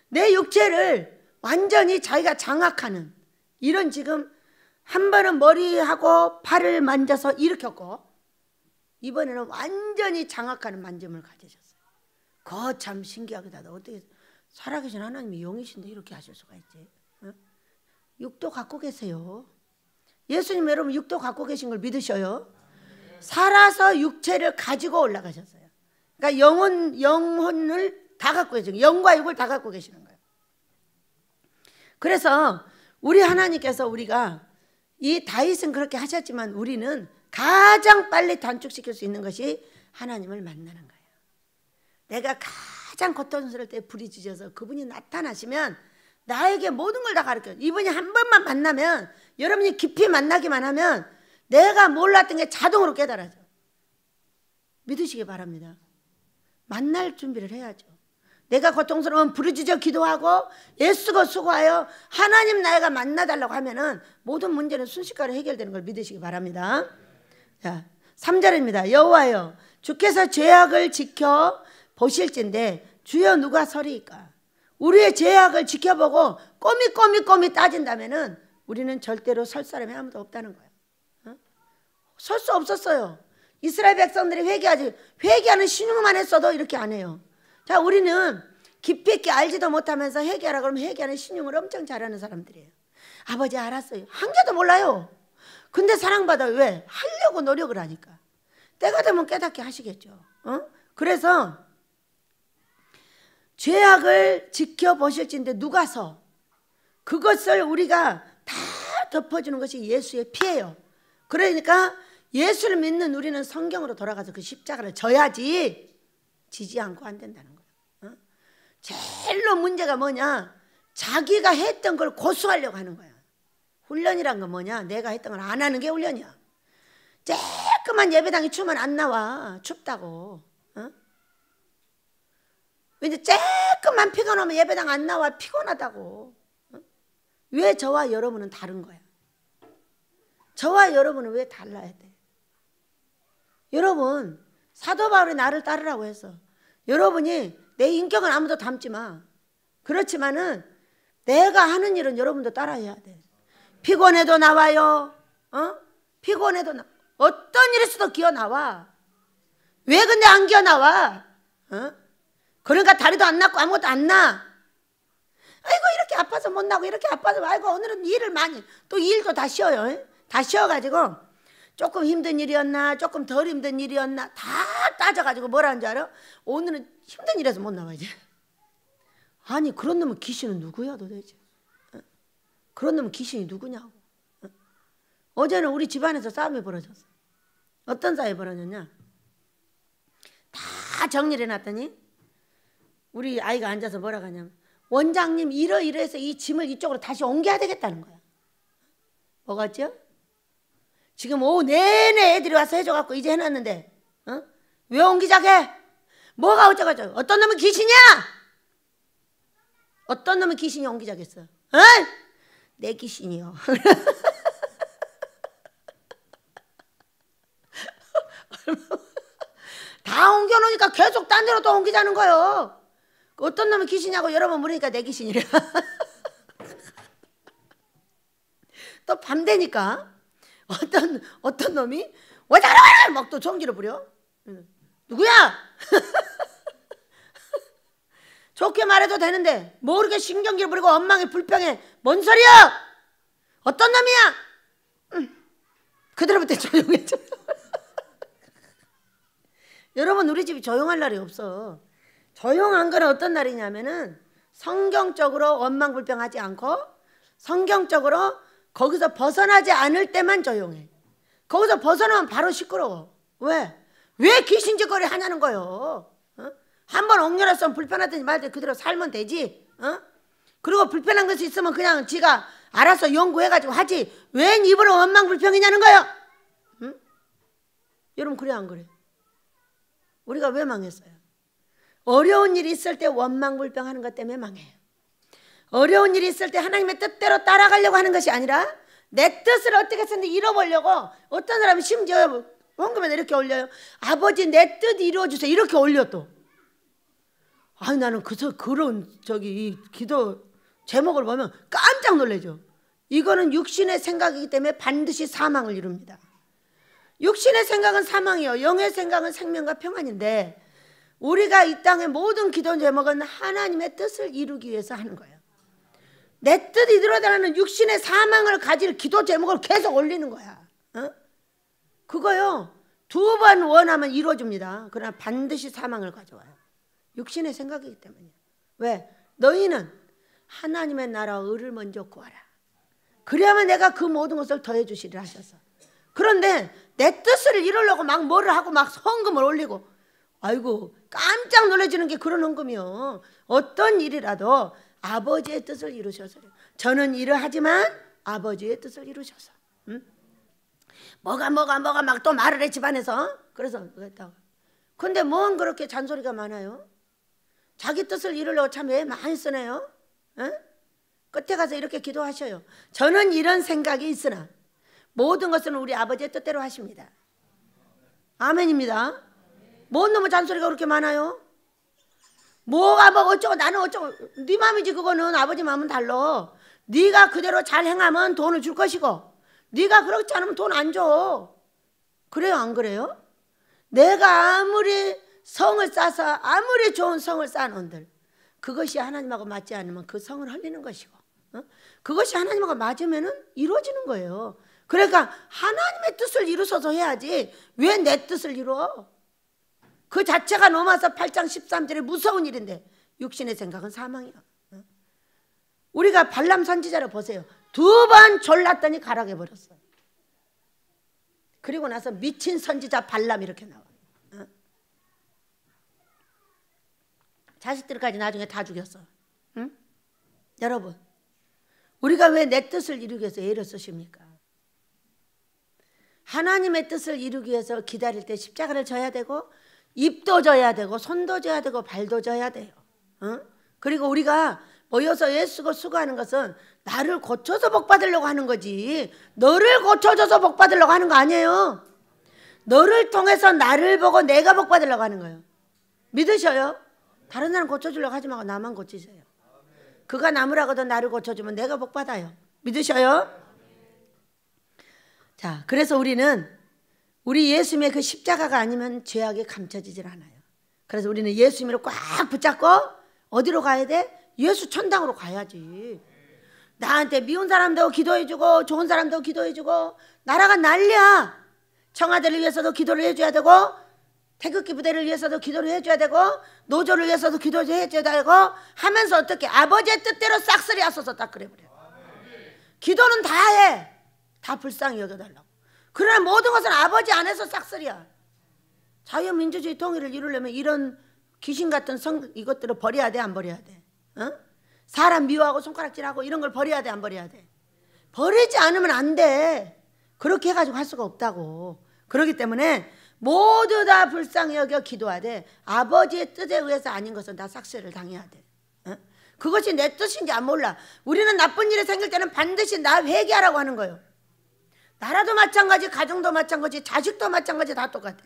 내 육체를 완전히 자기가 장악하는 이런, 지금 한 번은 머리하고 팔을 만져서 일으켰고 이번에는 완전히 장악하는 만짐을 가지셨어요. 그거 참 신기하기도 하다. 어떻게 살아계신 하나님이 영이신데 이렇게 하실 수가 있지? 육도 갖고 계세요. 예수님, 여러분 육도 갖고 계신 걸 믿으셔요? 살아서 육체를 가지고 올라가셨어요. 그러니까 영혼을 다 갖고 계시는, 영과 육을 다 갖고 계시는 거예요. 그래서 우리 하나님께서, 우리가 이 다윗은 그렇게 하셨지만 우리는 가장 빨리 단축시킬 수 있는 것이 하나님을 만나는 거예요. 내가 가장 고통스러울 때 불이 지져서 그분이 나타나시면 나에게 모든 걸 다 가르쳐요. 이분이 한 번만 만나면, 여러분이 깊이 만나기만 하면 내가 몰랐던 게 자동으로 깨달아져. 믿으시기 바랍니다. 만날 준비를 해야죠. 내가 고통스러우면 부르짖어 기도하고 애쓰고 수고하여 하나님 나이가 만나달라고 하면은 모든 문제는 순식간에 해결되는 걸 믿으시기 바랍니다. 자, 3절입니다. 여호와여, 주께서 죄악을 지켜 보실진데 주여 누가 서리이까? 우리의 죄악을 지켜보고 꼬미 따진다면은 우리는 절대로 설 사람이 아무도 없다는 거예요. 설 수 없었어요. 이스라엘 백성들이 회개하는 신용만 했어도 이렇게 안 해요. 자, 우리는 깊이 있게 알지도 못하면서 회개하라 그러면 회개하는 신용을 엄청 잘하는 사람들이에요. 아버지 알았어요. 한 개도 몰라요. 근데 사랑받아. 왜? 하려고 노력을 하니까. 때가 되면 깨닫게 하시겠죠. 그래서 죄악을 지켜보실진데 누가 서? 그것을 우리가 다 덮어주는 것이 예수의 피예요. 그러니까 예수를 믿는 우리는 성경으로 돌아가서 그 십자가를 져야지 지지 않고 안 된다는 거예요. 제일로 문제가 뭐냐? 자기가 했던 걸 고수하려고 하는 거야. 훈련이란 건 뭐냐? 내가 했던 걸 안 하는 게 훈련이야. 쬐끄만 예배당에 추면 안 나와. 춥다고. 어? 왠지 쬐끄만 피곤하면 예배당 안 나와. 피곤하다고. 어? 왜 저와 여러분은 다른 거야? 저와 여러분은 왜 달라야 돼? 여러분, 사도 바울이 나를 따르라고 했어. 여러분이 내 인격은 아무도 닮지 마. 그렇지만은 내가 하는 일은 여러분도 따라해야 돼. 피곤해도 나와요. 피곤해도 어떤 일에서도 기어 나와. 왜 근데 안 기어 나와? 그러니까 다리도 안 낫고 아무것도 안 나. 아이고 이렇게 아파서 못 나고 이렇게 아파서 아이고 오늘은 일을 많이 또 일도 다 쉬어요. 다 쉬어가지고 조금 힘든 일이었나 조금 덜 힘든 일이었나 다 따져가지고 뭐라는 줄 알아? 오늘은 힘든 일에서 못 나와 이제. 아니 그런 놈은 귀신은 누구야 도대체? 그런 놈은 귀신이 누구냐고. 어제는 우리 집안에서 싸움이 벌어졌어. 어떤 싸움이 벌어졌냐? 다 정리를 해놨더니 우리 아이가 앉아서 뭐라고 하냐면 원장님 이러이러해서 이 짐을 이쪽으로 다시 옮겨야 되겠다는 거야. 뭐가죠? 지금 오후 내내 애들이 와서 해줘갖고 이제 해놨는데 왜 옮기자게? 뭐가 어쩌고저쩌고. 어떤 놈은 귀신이야? 어떤 놈은 귀신이 옮기자겠어? 내 귀신이요. 다 옮겨놓으니까 계속 딴 데로 또 옮기자는 거예요. 어떤 놈은 귀신이냐고 여러 번 물으니까 내 귀신이래. 또 밤 되니까 어떤 놈이 와자라 막 또 전기를 부려. 누구야? 좋게 말해도 되는데 모르게 신경기를 부리고 엉망이 불평해. 뭔 소리야? 어떤 놈이야? 그대로부터 조용해져. 여러분 우리 집이 조용할 날이 없어. 조용한 건 어떤 날이냐면은 성경적으로 원망불평하지 않고 성경적으로 거기서 벗어나지 않을 때만 조용해. 거기서 벗어나면 바로 시끄러워. 왜? 왜 귀신짓거리 하냐는 거예요. 한번 옥렬했으면 불편하든지 말든지 그대로 살면 되지. 그리고 불편한 것이 있으면 그냥 지가 알아서 연구해가지고 하지. 웬 입으로 원망불평이냐는 거예요. 여러분 그래 안 그래? 우리가 왜 망했어요? 어려운 일이 있을 때 원망불평하는 것 때문에 망해요. 어려운 일이 있을 때 하나님의 뜻대로 따라가려고 하는 것이 아니라 내 뜻을 어떻게 해서든 이뤄보려고. 어떤 사람은 심지어 원금에다 이렇게 올려요. 아버지 내 뜻 이루어주세요. 이렇게 올려 또. 아니 나는 그런 이 기도 제목을 보면 깜짝 놀라죠. 이거는 육신의 생각이기 때문에 반드시 사망을 이룹니다. 육신의 생각은 사망이요 영의 생각은 생명과 평안인데 우리가 이 땅의 모든 기도 제목은 하나님의 뜻을 이루기 위해서 하는 거예요. 내 뜻이 이루어달라는 육신의 사망을 가질 기도 제목을 계속 올리는 거야. 그거요 2번 원하면 이루어집니다. 그러나 반드시 사망을 가져와요. 육신의 생각이기 때문이에요. 왜? 너희는 하나님의 나라와 의를 먼저 구하라. 그래야만 내가 그 모든 것을 더해 주시리라 하셔서. 그런데 내 뜻을 이루려고 막 뭐를 하고 막 헌금을 올리고 아이고 깜짝 놀라지는 게 그런 헌금이요. 어떤 일이라도 아버지의 뜻을 이루셔서요. 저는 일을 하지만 아버지의 뜻을 이루셔서. 뭐가 막 또 말을 해 집안에서. 그래서 그랬다고. 근데 뭔 그렇게 잔소리가 많아요? 자기 뜻을 이루려고 참 왜 많이 쓰네요. 끝에 가서 이렇게 기도하셔요. 저는 이런 생각이 있으나 모든 것은 우리 아버지의 뜻대로 하십니다. 아멘입니다. 뭔 놈의 잔소리가 그렇게 많아요? 뭐가 뭐 어쩌고 나는 어쩌고. 네 마음이지. 그거는 아버지 마음은 달라. 네가 그대로 잘 행하면 돈을 줄 것이고 네가 그렇지 않으면 돈 안 줘. 그래요 안 그래요? 내가 아무리 성을 쌓아서 아무리 좋은 성을 쌓아놓은들 그것이 하나님하고 맞지 않으면 그 성을 헐리는 것이고 그것이 하나님하고 맞으면 이루어지는 거예요. 그러니까 하나님의 뜻을 이루셔서 해야지 왜 내 뜻을 이루어? 그 자체가 로마서 8장 13절에 무서운 일인데 육신의 생각은 사망이야. 우리가 발람 선지자를 보세요. 2번 졸랐더니 가락해버렸어요. 그리고 나서 미친 선지자 발람 이렇게 나와. 자식들까지 나중에 다 죽였어. 응? 여러분 우리가 왜 내 뜻을 이루기 위해서 애를 쓰십니까? 하나님의 뜻을 이루기 위해서 기다릴 때 십자가를 져야 되고 입도 져야 되고 손도 져야 되고 발도 져야 돼요. 그리고 우리가 모여서 예수고 수고하는 것은 나를 고쳐서 복 받으려고 하는 거지 너를 고쳐줘서 복 받으려고 하는 거 아니에요. 너를 통해서 나를 보고 내가 복 받으려고 하는 거예요. 믿으셔요? 다른 사람 고쳐주려고 하지 말고 나만 고치세요. 그가 나무라거든 나를 고쳐주면 내가 복 받아요. 믿으셔요? 자, 그래서 우리 예수님의 그 십자가가 아니면 죄악에 감춰지질 않아요. 그래서 우리는 예수님을 꽉 붙잡고 어디로 가야 돼? 예수 천당으로 가야지. 나한테 미운 사람도 기도해주고 좋은 사람도 기도해주고 나라가 난리야. 청아들을 위해서도 기도를 해줘야 되고 태극기 부대를 위해서도 기도를 해줘야 되고 노조를 위해서도 기도를 해줘야 되고 하면서 어떻게 아버지의 뜻대로 싹쓸이 하소서 딱 그래버려. 기도는 다 해. 다 불쌍히 여겨달라고. 그러나 모든 것은 아버지 안에서 싹쓸이야. 자유민주주의 통일을 이루려면 이런 귀신 같은 이것들을 버려야 돼, 안 버려야 돼? 사람 미워하고 손가락질하고 이런 걸 버려야 돼, 안 버려야 돼? 버리지 않으면 안 돼. 그렇게 해가지고 할 수가 없다고. 그렇기 때문에 모두 다 불쌍히 여겨 기도하되 아버지의 뜻에 의해서 아닌 것은 다 삭제를 당해야 돼. 그것이 내 뜻인지 안 몰라. 우리는 나쁜 일이 생길 때는 반드시 나 회개하라고 하는 거예요. 나라도 마찬가지, 가정도 마찬가지, 자식도 마찬가지, 다 똑같아.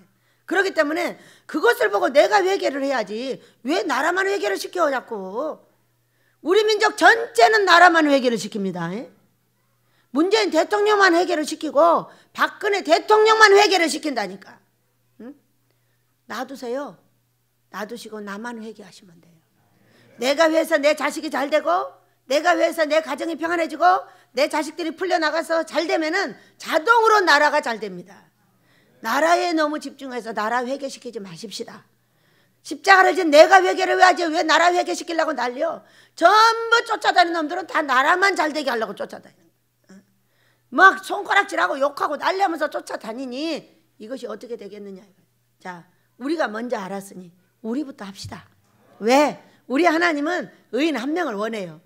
그렇기 때문에 그것을 보고 내가 회개를 해야지 왜 나라만 회개를 시켜 자꾸. 우리 민족 전체는 나라만 회개를 시킵니다. 문재인 대통령만 회개를 시키고 박근혜 대통령만 회개를 시킨다니까. 놔두세요. 놔두시고 나만 회개하시면 돼요. 내가 위해서 내 자식이 잘 되고 내가 위해서 내 가정이 평안해지고 내 자식들이 풀려나가서 잘 되면은 자동으로 나라가 잘 됩니다. 나라에 너무 집중해서 나라 회개시키지 마십시다. 십자가를 진 내가 회개를 왜 하지? 왜 나라 회개시키려고 난리요? 전부 쫓아다니는 놈들은 다 나라만 잘 되게 하려고 쫓아다니는 거야. 막 손가락질하고 욕하고 난리하면서 쫓아다니니 이것이 어떻게 되겠느냐. 자, 우리가 먼저 알았으니 우리부터 합시다. 왜? 우리 하나님은 의인 한 명을 원해요.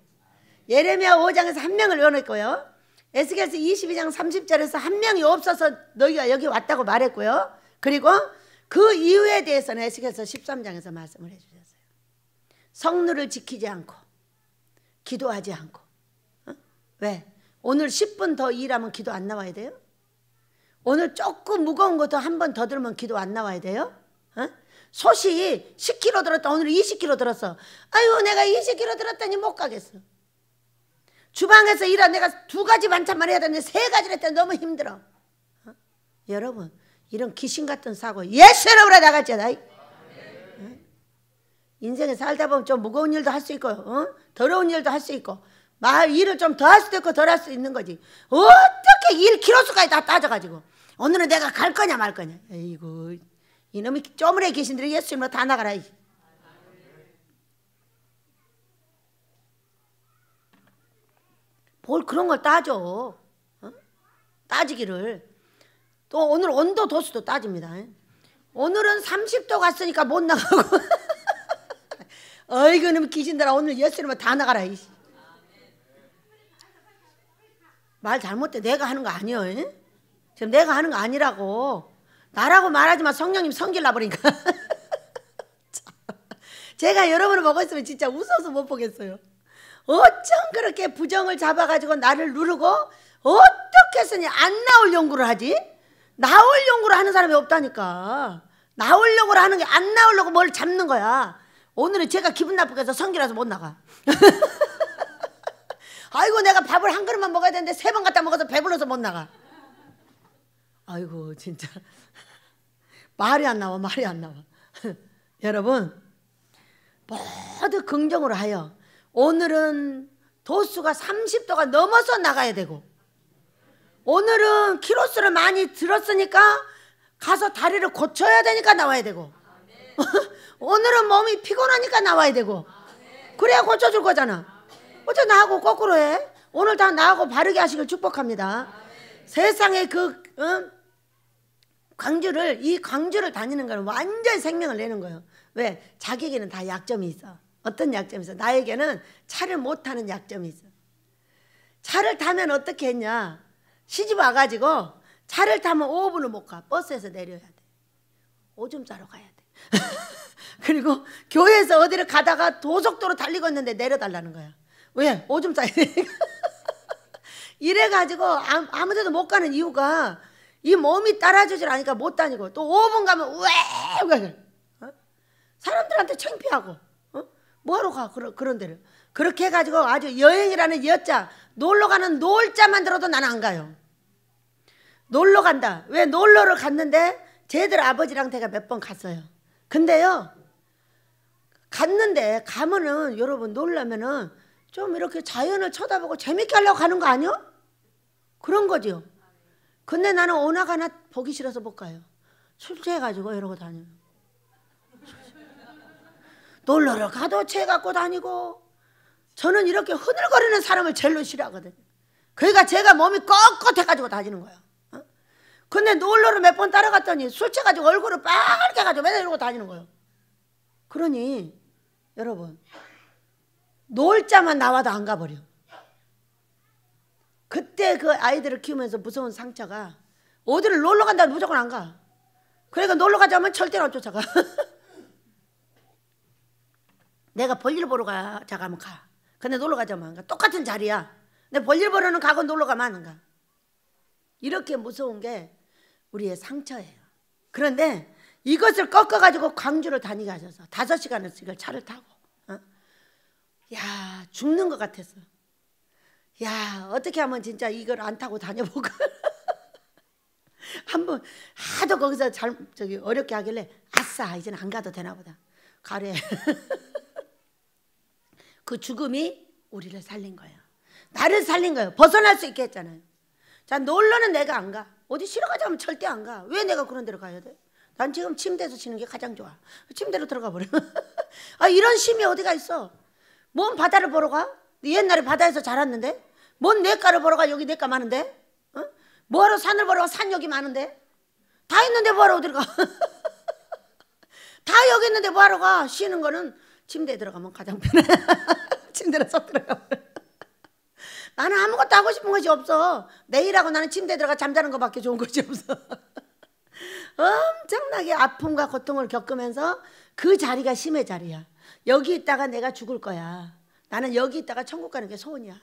예레미야 5장에서 한 명을 원했고요. 에스겔서 22장 30절에서 한 명이 없어서 너희가 여기 왔다고 말했고요. 그리고 그 이유에 대해서는 에스겔서 13장에서 말씀을 해주셨어요. 성루를 지키지 않고 기도하지 않고. 왜? 오늘 10분 더 일하면 기도 안 나와야 돼요? 오늘 조금 무거운 것도 한 번 더 들면 기도 안 나와야 돼요? 솥이 10kg 들었다. 오늘 20kg 들었어. 아유, 내가 20kg 들었더니 못 가겠어. 주방에서 일하 내가 2가지 반찬만 해야 되는데 3가지를 했더니 너무 힘들어. 여러분, 이런 귀신 같은 사고 예수 이름으로 나갔잖아. 인생에 살다 보면 좀 무거운 일도 할 수 있고 더러운 일도 할 수 있고 일을 좀 더 할 수도 있고 덜 할 수 있는 거지. 어떻게 1kg수까지 다 따져가지고 오늘은 내가 갈 거냐 말 거냐. 에이구, 이놈이 쪼무레 귀신들이 예수 이름으로 다 나가라. 뭘 그런 걸 따져. 따지기를. 또 오늘 온도 도수도 따집니다. 오늘은 30도 갔으니까 못 나가고 어이구 놈 귀신들아 오늘 예수 이름으로 다 나가라. 말 잘못돼. 내가 하는 거 아니에요. 지금 내가 하는 거 아니라고. 나라고 말하지만 성령님 성질 나버리니까 제가 여러분을 보고 있으면 진짜 웃어서 못 보겠어요. 어쩜 그렇게 부정을 잡아가지고 나를 누르고 어떻게 했으니 안 나올 연구를 하지? 나올 연구를 하는 사람이 없다니까. 나오려고 하는 게 안 나오려고 뭘 잡는 거야. 오늘은 제가 기분 나쁘게 해서 성기라서 못 나가. 아이고 내가 밥을 한 그릇만 먹어야 되는데 3번 갖다 먹어서 배불러서 못 나가. 아이고 진짜 말이 안 나와. 여러분 모두 긍정으로 하여 오늘은 도수가 30도가 넘어서 나가야 되고 오늘은 키로수를 많이 들었으니까 가서 다리를 고쳐야 되니까 나와야 되고 오늘은 몸이 피곤하니까 나와야 되고 그래야 고쳐줄 거잖아. 어째 나하고 거꾸로 해? 오늘 다 나하고 바르게 하시길 축복합니다. 세상의 그 이 광주를 다니는 거는 완전히 생명을 내는 거예요. 왜? 자기에게는 다 약점이 있어. 어떤 약점이 있어? 나에게는 차를 못하는 약점이 있어. 차를 타면 어떻게 했냐? 시집 와가지고 차를 타면 5분을 못 가. 버스에서 내려야 돼. 오줌 싸러 가야 돼. 그리고 교회에서 어디를 가다가 고속도로 달리고 있는데 내려달라는 거야. 왜? 오줌 싸야 되니까. 이래가지고 아무 데도 못 가는 이유가 이 몸이 따라주질 않으니까 못 다니고, 또 5분 가면 왜 사람들한테 창피하고, 뭐하러 가 그런 데를. 그렇게 해가지고 아주 여행이라는 여자, 놀러 가는 놀자만 들어도 나는 안 가요. 놀러 간다. 왜? 놀러를 갔는데 쟤들 아버지랑 제가 몇 번 갔어요. 근데요, 갔는데 가면은 여러분 놀라면은 좀 이렇게 자연을 쳐다보고 재밌게 하려고 가는 거 아니요? 그런 거죠. 근데 나는 오나 가나 보기 싫어서 못 가요. 술 취해가지고 이러고 다녀요. 놀러를 가도 채 갖고 다니고. 저는 이렇게 흐늘거리는 사람을 제일 싫어하거든요. 그러니까 제가 몸이 뻣뻣해가지고 다니는 거예요. 근데 놀러를 몇 번 따라갔더니 술 취해가지고 얼굴을 빨개 가지고 맨날 이러고 다니는 거예요. 그러니 여러분, 놀자만 나와도 안 가버려. 그때 그 아이들을 키우면서 무서운 상처가, 어디를 놀러 간다면 무조건 안 가. 그러니까 놀러 가자면 절대로 안 쫓아가. 내가 볼일 보러 가자면 가. 근데 놀러 가자면 안 가. 똑같은 자리야. 근데 볼일 보러는 가고 놀러 가면 안 가. 이렇게 무서운 게 우리의 상처예요. 그런데 이것을 꺾어가지고 광주를 다니게 하셔서 5시간을 차를 타고, 야, 죽는 것 같았어. 야, 어떻게 하면 진짜 이걸 안 타고 다녀볼까? 한번 하도 거기서 어렵게 하길래, 아싸, 이제는 안 가도 되나 보다. 가래. 그 죽음이 우리를 살린 거예요. 나를 살린 거예요. 벗어날 수 있게 했잖아요. 자, 놀러는 내가 안 가. 어디 쉬러 가자면 절대 안 가. 왜 내가 그런 데로 가야 돼? 난 지금 침대에서 쉬는 게 가장 좋아. 침대로 들어가 버려. 이런 쉼이 어디가 있어? 뭔 바다를 보러 가? 옛날에 바다에서 자랐는데? 뭔 냇가를 보러 가? 여기 냇가 많은데? 뭐하러 산을 보러 가? 산 여기 많은데? 다 있는데 뭐하러 어디를 가? 다 여기 있는데 뭐하러 가? 쉬는 거는 침대에 들어가면 가장 편해. 침대로 쏙 들어가 버려. 나는 아무것도 하고 싶은 것이 없어. 매일하고 나는 침대에 들어가 잠자는 것밖에 좋은 것이 없어. 엄청나게 아픔과 고통을 겪으면서 그 자리가 심의 자리야. 여기 있다가 내가 죽을 거야. 나는 여기 있다가 천국 가는 게 소원이야.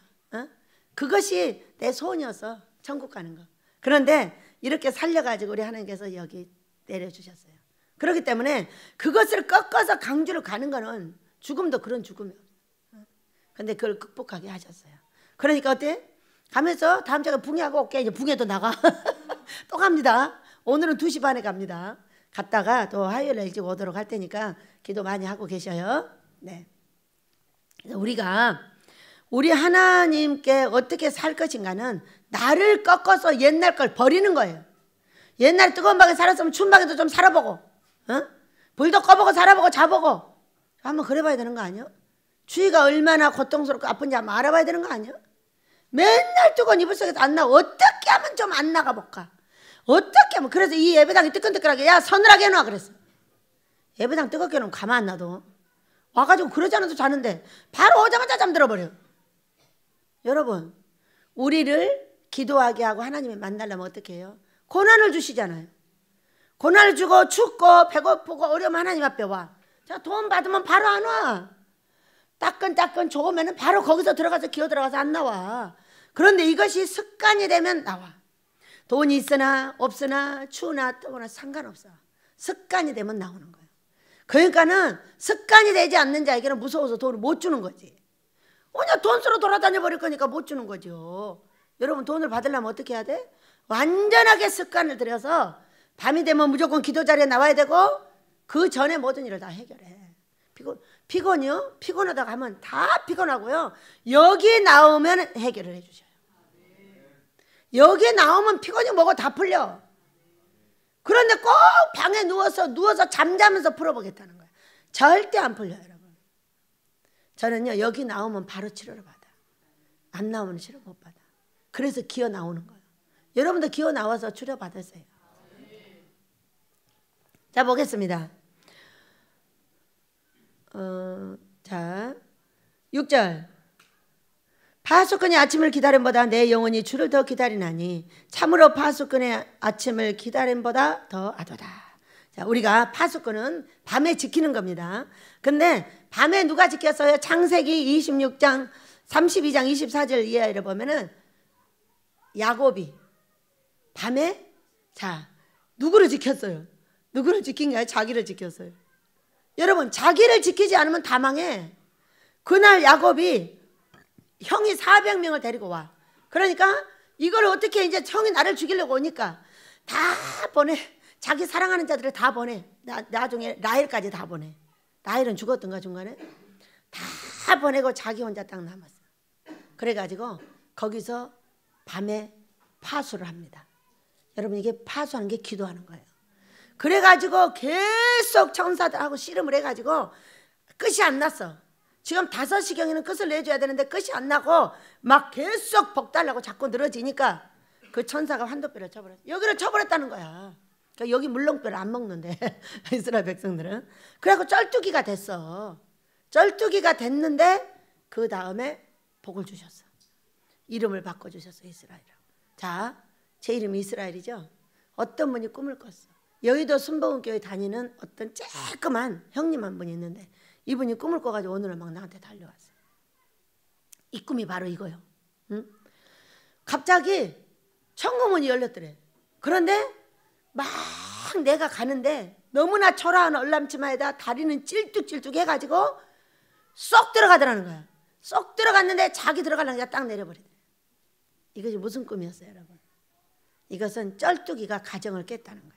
그것이 내 소원이었어. 천국 가는 거. 그런데 이렇게 살려가지고 우리 하나님께서 여기 내려주셨어요. 그렇기 때문에 그것을 꺾어서 강주를 가는 거는 죽음도 그런 죽음이에요. 근데 그걸 극복하게 하셨어요. 그러니까 어때? 가면서 다음 주에 붕해하고 올게. 이제 붕해도 나가. 또 갑니다. 오늘은 2시 반에 갑니다. 갔다가 또 화요일에 일찍 오도록 할 테니까 기도 많이 하고 계셔요. 네. 그래서 우리가 우리 하나님께 어떻게 살 것인가는 나를 꺾어서 옛날 걸 버리는 거예요. 옛날 뜨거운 방에 살았으면 추운 방에도 좀 살아보고, 불도 꺼보고 살아보고 자보고 한번 그래봐야 되는 거 아니야? 주위가 얼마나 고통스럽고 아픈지 한번 알아봐야 되는 거 아니야? 맨날 뜨거운 이불 속에서 안 나와. 어떻게 하면 좀 안 나가볼까? 어떻게 하면. 그래서 이 예배당이 뜨끈뜨끈하게, 야, 서늘하게 해놔 그랬어. 예배당 뜨겁게 해놓으면 가만 안 놔둬. 와가지고 그러지 않아도 자는데 바로 오자마자 잠들어버려. 여러분, 우리를 기도하게 하고 하나님을 만나려면 어떻게 해요? 고난을 주시잖아요. 고난을 주고 춥고 배고프고 어려우면 하나님 앞에 와. 자, 돈 받으면 바로 안 와. 따끈따끈 좋으면 바로 거기서 들어가서 기어 들어가서 안 나와. 그런데 이것이 습관이 되면 나와. 돈이 있으나 없으나 추우나 뜨거나 상관없어. 습관이 되면 나오는 거예요. 그러니까는 습관이 되지 않는 자에게는 무서워서 돈을 못 주는 거지. 그냥 돈수로 돌아다녀 버릴 거니까 못 주는 거죠. 여러분, 돈을 받으려면 어떻게 해야 돼? 완전하게 습관을 들여서 밤이 되면 무조건 기도 자리에 나와야 되고 그 전에 모든 일을 다 해결해. 피곤이요? 피곤하다가 하면 다 피곤하고요. 여기 나오면 해결을 해주셔요. 여기 나오면 피곤이 뭐고 다 풀려. 그런데 꼭 방에 누워서 잠자면서 풀어보겠다는 거예요. 절대 안 풀려요, 여러분. 저는요, 여기 나오면 바로 치료를 받아. 안 나오면 치료 못 받아. 그래서 기어 나오는 거예요. 여러분도 기어 나와서 치료 받으세요. 자, 보겠습니다. 자, 6절. 파수꾼의 아침을 기다림보다 내 영혼이 주를 더 기다리나니 참으로 파수꾼의 아침을 기다림보다 더 아도다. 자, 우리가 파수꾼은 밤에 지키는 겁니다. 근데 밤에 누가 지켰어요? 창세기 26장 32장 24절 이하를 보면은 야곱이 밤에 자 누구를 지켰어요? 누구를 지킨 게 아니라 자기를 지켰어요. 여러분, 자기를 지키지 않으면 다 망해. 그날 야곱이 형이 400명을 데리고 와. 그러니까 이걸 어떻게 이제 형이 나를 죽이려고 오니까 다 보내. 자기 사랑하는 자들을 다 보내. 나중에 라헬까지 다 보내. 라헬은 죽었던가 중간에? 다 보내고 자기 혼자 딱 남았어. 그래가지고 거기서 밤에 파수를 합니다. 여러분, 이게 파수하는 게 기도하는 거예요. 그래가지고 계속 천사들하고 씨름을 해가지고 끝이 안 났어. 지금 5시경에는 끝을 내줘야 되는데 끝이 안 나고 막 계속 복 달라고 자꾸 늘어지니까 그 천사가 환도뼈를 쳐버렸어. 여기를 쳐버렸다는 거야. 그러니까 여기 물렁뼈를 안 먹는데 이스라엘 백성들은. 그래갖고 쩔뚝이가 됐어. 쩔뚝이가 됐는데 그 다음에 복을 주셨어. 이름을 바꿔주셨어. 이스라엘이라고. 자, 제 이름이 이스라엘이죠. 어떤 분이 꿈을 꿨어. 여의도 순복음교회 다니는 어떤 쬐끄만 형님 한 분이 있는데 이분이 꿈을 꿔가지고 오늘은 막 나한테 달려왔어요. 이 꿈이 바로 이거요. 응? 갑자기 천국문이 열렸더래. 그런데 막 내가 가는데 너무나 초라한 얼람치마에다 다리는 찔뚝찔뚝 해가지고 쏙 들어가더라는 거야. 쏙 들어갔는데 자기 들어가려니까 딱 내려버리더래. 이것이 무슨 꿈이었어요, 여러분? 이것은 쩔뚝이가 가정을 깼다는 거예요.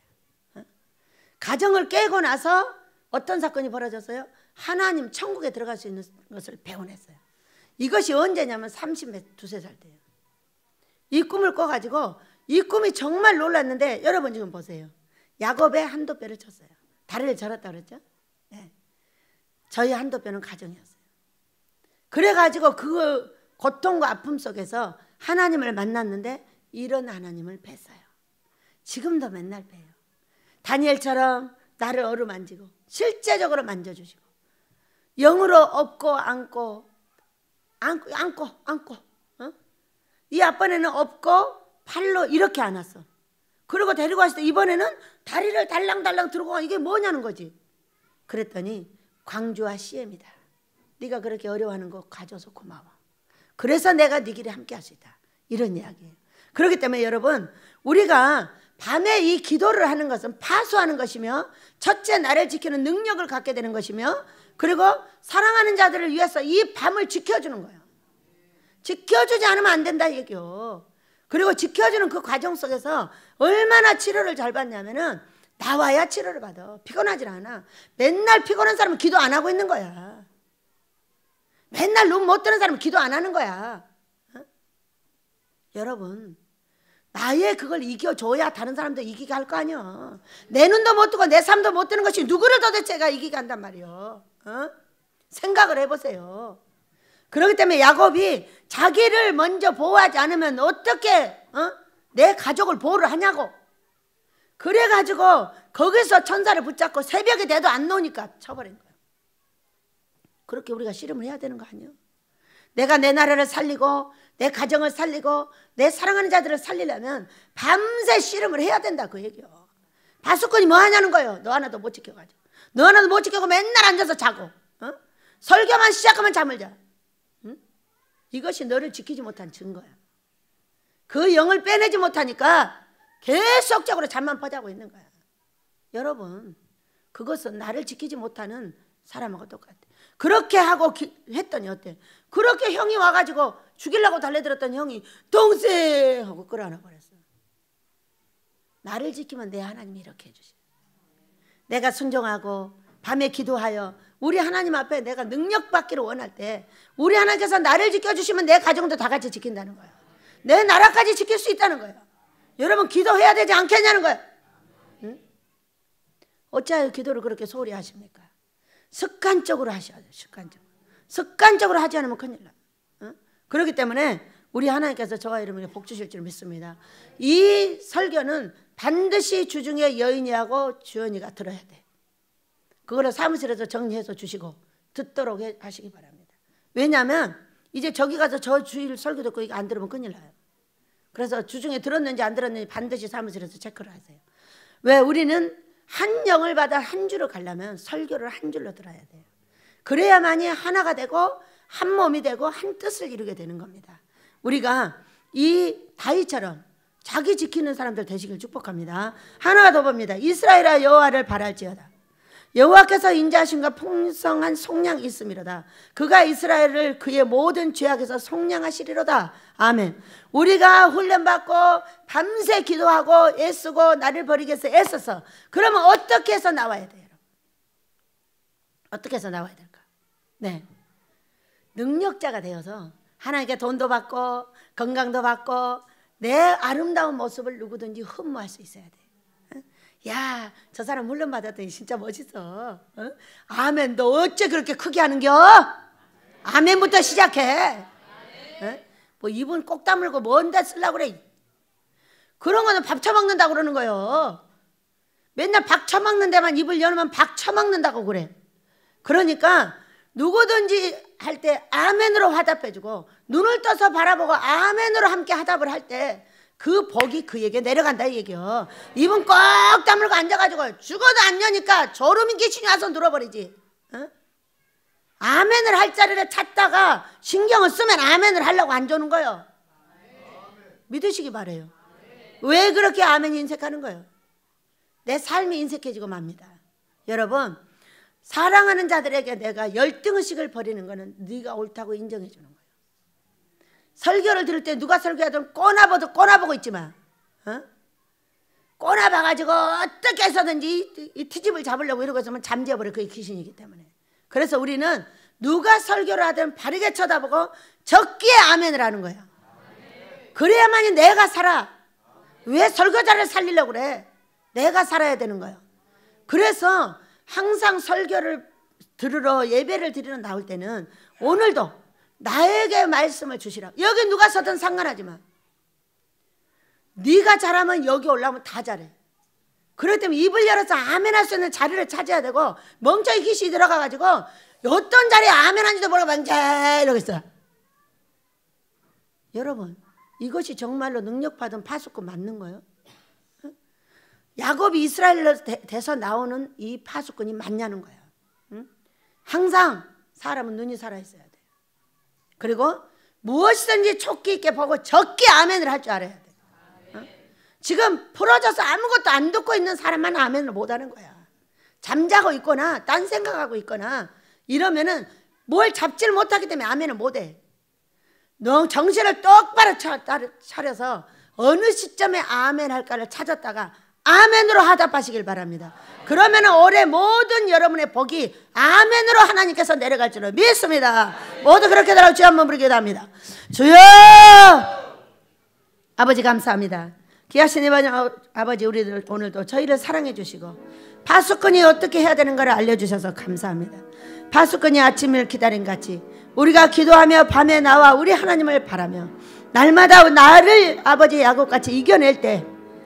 가정을 깨고 나서 어떤 사건이 벌어졌어요? 하나님 천국에 들어갈 수 있는 것을 배워냈어요. 이것이 언제냐면 32살 때예요. 이 꿈을 꿔가지고 이 꿈이 정말 놀랐는데 여러분 지금 보세요. 야곱의 한도뼈를 쳤어요. 다리를 절었다 그랬죠? 네. 저희 한도뼈는 가정이었어요. 그래가지고 그 고통과 아픔 속에서 하나님을 만났는데 이런 하나님을 뵀어요. 지금도 맨날 봬요. 다니엘처럼 나를 어루만지고 실제적으로 만져주시고 영으로 업고 안고 어? 이 앞번에는 업고 팔로 이렇게 안았어. 그리고 데리고 왔을 때 이번에는 다리를 달랑달랑 들고 가. 이게 뭐냐는 거지. 그랬더니 광주와 CM이다. 네가 그렇게 어려워하는 거 가져서 고마워. 그래서 내가 네 길에 함께 할 수 있다. 이런 이야기예요. 그렇기 때문에 여러분, 우리가 밤에 이 기도를 하는 것은 파수하는 것이며 첫째 나를 지키는 능력을 갖게 되는 것이며 그리고 사랑하는 자들을 위해서 이 밤을 지켜주는 거예요. 지켜주지 않으면 안 된다 얘기요. 그리고 지켜주는 그 과정 속에서 얼마나 치료를 잘 받냐면은 나와야 치료를 받아. 피곤하지 않아. 맨날 피곤한 사람은 기도 안 하고 있는 거야. 맨날 눈 못 뜨는 사람은 기도 안 하는 거야. 어? 여러분, 나의 그걸 이겨줘야 다른 사람도 이기게 할 거 아니야. 내 눈도 못 뜨고 내 삶도 못 뜨는 것이 누구를 도대체가 이기게 한단 말이요. 어? 생각을 해보세요. 그렇기 때문에 야곱이 자기를 먼저 보호하지 않으면 어떻게 내 가족을 보호를 하냐고. 그래가지고 거기서 천사를 붙잡고 새벽이 돼도 안 나오니까 쳐버린 거예요. 그렇게 우리가 씨름을 해야 되는 거 아니에요? 내가 내 나라를 살리고 내 가정을 살리고 내 사랑하는 자들을 살리려면 밤새 씨름을 해야 된다 그 얘기요. 파수꾼이 뭐 하냐는 거예요. 너 하나도 못 지켜가지고. 너 하나도 못 지키고 맨날 앉아서 자고 설교만 시작하면 잠을 자. 이것이 너를 지키지 못한 증거야. 그 영을 빼내지 못하니까 계속적으로 잠만 퍼자고 있는 거야. 여러분, 그것은 나를 지키지 못하는 사람하고 똑같아. 그렇게 하고 했더니 어때? 그렇게 형이 와가지고 죽이려고 달려들었던 형이 동생 하고 끌어안아 버렸어. 나를 지키면 내 하나님이 이렇게 해주셔. 내가 순종하고 밤에 기도하여 우리 하나님 앞에 내가 능력 받기를 원할 때 우리 하나님께서 나를 지켜주시면 내 가정도 다 같이 지킨다는 거야. 내 나라까지 지킬 수 있다는 거야. 여러분, 기도해야 되지 않겠냐는 거야. 응? 어찌하여 기도를 그렇게 소홀히 하십니까? 습관적으로 하셔야 돼요. 습관적으로 하지 않으면 큰일 나요. 어? 그렇기 때문에 우리 하나님께서 저와 여러분에게 복 주실 줄 믿습니다. 이 설교는 반드시 주중에 여인이하고 주연이가 들어야 돼. 그거를 사무실에서 정리해서 주시고 듣도록 하시기 바랍니다. 왜냐하면 이제 저기 가서 저 주일 설교 듣고 이거 안 들으면 큰일 나요. 그래서 주중에 들었는지 안 들었는지 반드시 사무실에서 체크를 하세요. 왜? 우리는 한 영을 받아 한 줄을 가려면 설교를 한 줄로 들어야 돼요. 그래야만이 하나가 되고 한 몸이 되고 한 뜻을 이루게 되는 겁니다. 우리가 이 다윗처럼 자기 지키는 사람들 되시길 축복합니다. 하나가 더 봅니다. 이스라엘아 여호와를 바랄지어다. 여호와께서 인자하심과 풍성한 속량이 있음이로다. 그가 이스라엘을 그의 모든 죄악에서 속량하시리로다. 아멘. 우리가 훈련받고 밤새 기도하고 애쓰고 나를 버리기 위해서 애써서 그러면 어떻게 해서 나와야 돼요? 어떻게 해서 나와야 될까? 네, 능력자가 되어서 하나님께 돈도 받고 건강도 받고 내 아름다운 모습을 누구든지 흠모할 수 있어야 돼. 야, 저 사람 훈련 받았더니 진짜 멋있어. 어? 아멘. 너 어째 그렇게 크게 하는겨? 아멘부터 시작해. 어? 뭐 입은 꼭 다물고 뭔데 쓰려고 그래. 그런 거는 밥 처먹는다고 그러는 거예요. 맨날 밥 처먹는 데만 입을 열면 밥 처먹는다고 그래. 그러니까 누구든지 할 때 아멘으로 화답해주고 눈을 떠서 바라보고 아멘으로 함께 화답을 할 때 그 복이 그에게 내려간다 이 얘기요. 입은 꼭 다물고 앉아가지고 죽어도 안 여니까 졸음이 귀신이 와서 눌어버리지. 어? 아멘을 할 자리를 찾다가 신경을 쓰면 아멘을 하려고 안 주는 거예요. 믿으시기 바래요. 왜 그렇게 아멘이 인색하는 거예요? 내 삶이 인색해지고 맙니다. 여러분, 사랑하는 자들에게 내가 열등의식을 버리는 거는 네가 옳다고 인정해 주는 거예요. 설교를 들을 때 누가 설교하든 꼬나보고 있지 마. 어? 꼬나봐가지고 어떻게 해서든지 이 트집을 잡으려고 이러고 있으면 잠재워버려. 그게 귀신이기 때문에. 그래서 우리는 누가 설교를 하든 바르게 쳐다보고 적기에 아멘을 하는 거야. 그래야만이 내가 살아. 왜 설교자를 살리려고 그래? 내가 살아야 되는 거예요. 그래서 항상 설교를 들으러 예배를 드리러 나올 때는 오늘도 나에게 말씀을 주시라. 여기 누가 서든 상관하지 마. 네가 잘하면 여기 올라오면 다 잘해. 그렇기 때문에 입을 열어서 아멘할 수 있는 자리를 찾아야 되고 멍청이 귀신이 들어가가지고 어떤 자리에 아멘한지도 모르고 막 이러고 있어. 여러분, 이것이 정말로 능력받은 파수꾼 맞는 거예요? 야곱이 이스라엘로 돼서 나오는 이 파수꾼이 맞냐는 거야. 응? 항상 사람은 눈이 살아있어야 돼. 그리고 무엇이든지 촉기 있게 보고 적게 아멘을 할 줄 알아야 돼. 어? 지금 풀어져서 아무것도 안 듣고 있는 사람만 아멘을 못하는 거야. 잠자고 있거나 딴 생각하고 있거나 이러면은 뭘 잡지를 못하기 때문에 아멘을 못해. 너 정신을 똑바로 차려서 어느 시점에 아멘 할까를 찾았다가 아멘으로 화답하시길 바랍니다. 그러면 올해 모든 여러분의 복이 아멘으로 하나님께서 내려갈 줄을 믿습니다. 모두 그렇게 되라고 주여 한번 부르기도 합니다. 주여! 아버지 감사합니다. 귀하신 아버지, 우리들 오늘도 저희를 사랑해 주시고 파수꾼이 어떻게 해야 되는 걸 알려주셔서 감사합니다. 파수꾼이 아침을 기다린 같이 우리가 기도하며 밤에 나와 우리 하나님을 바라며 날마다 나를 아버지 야곱같이 이겨낼 때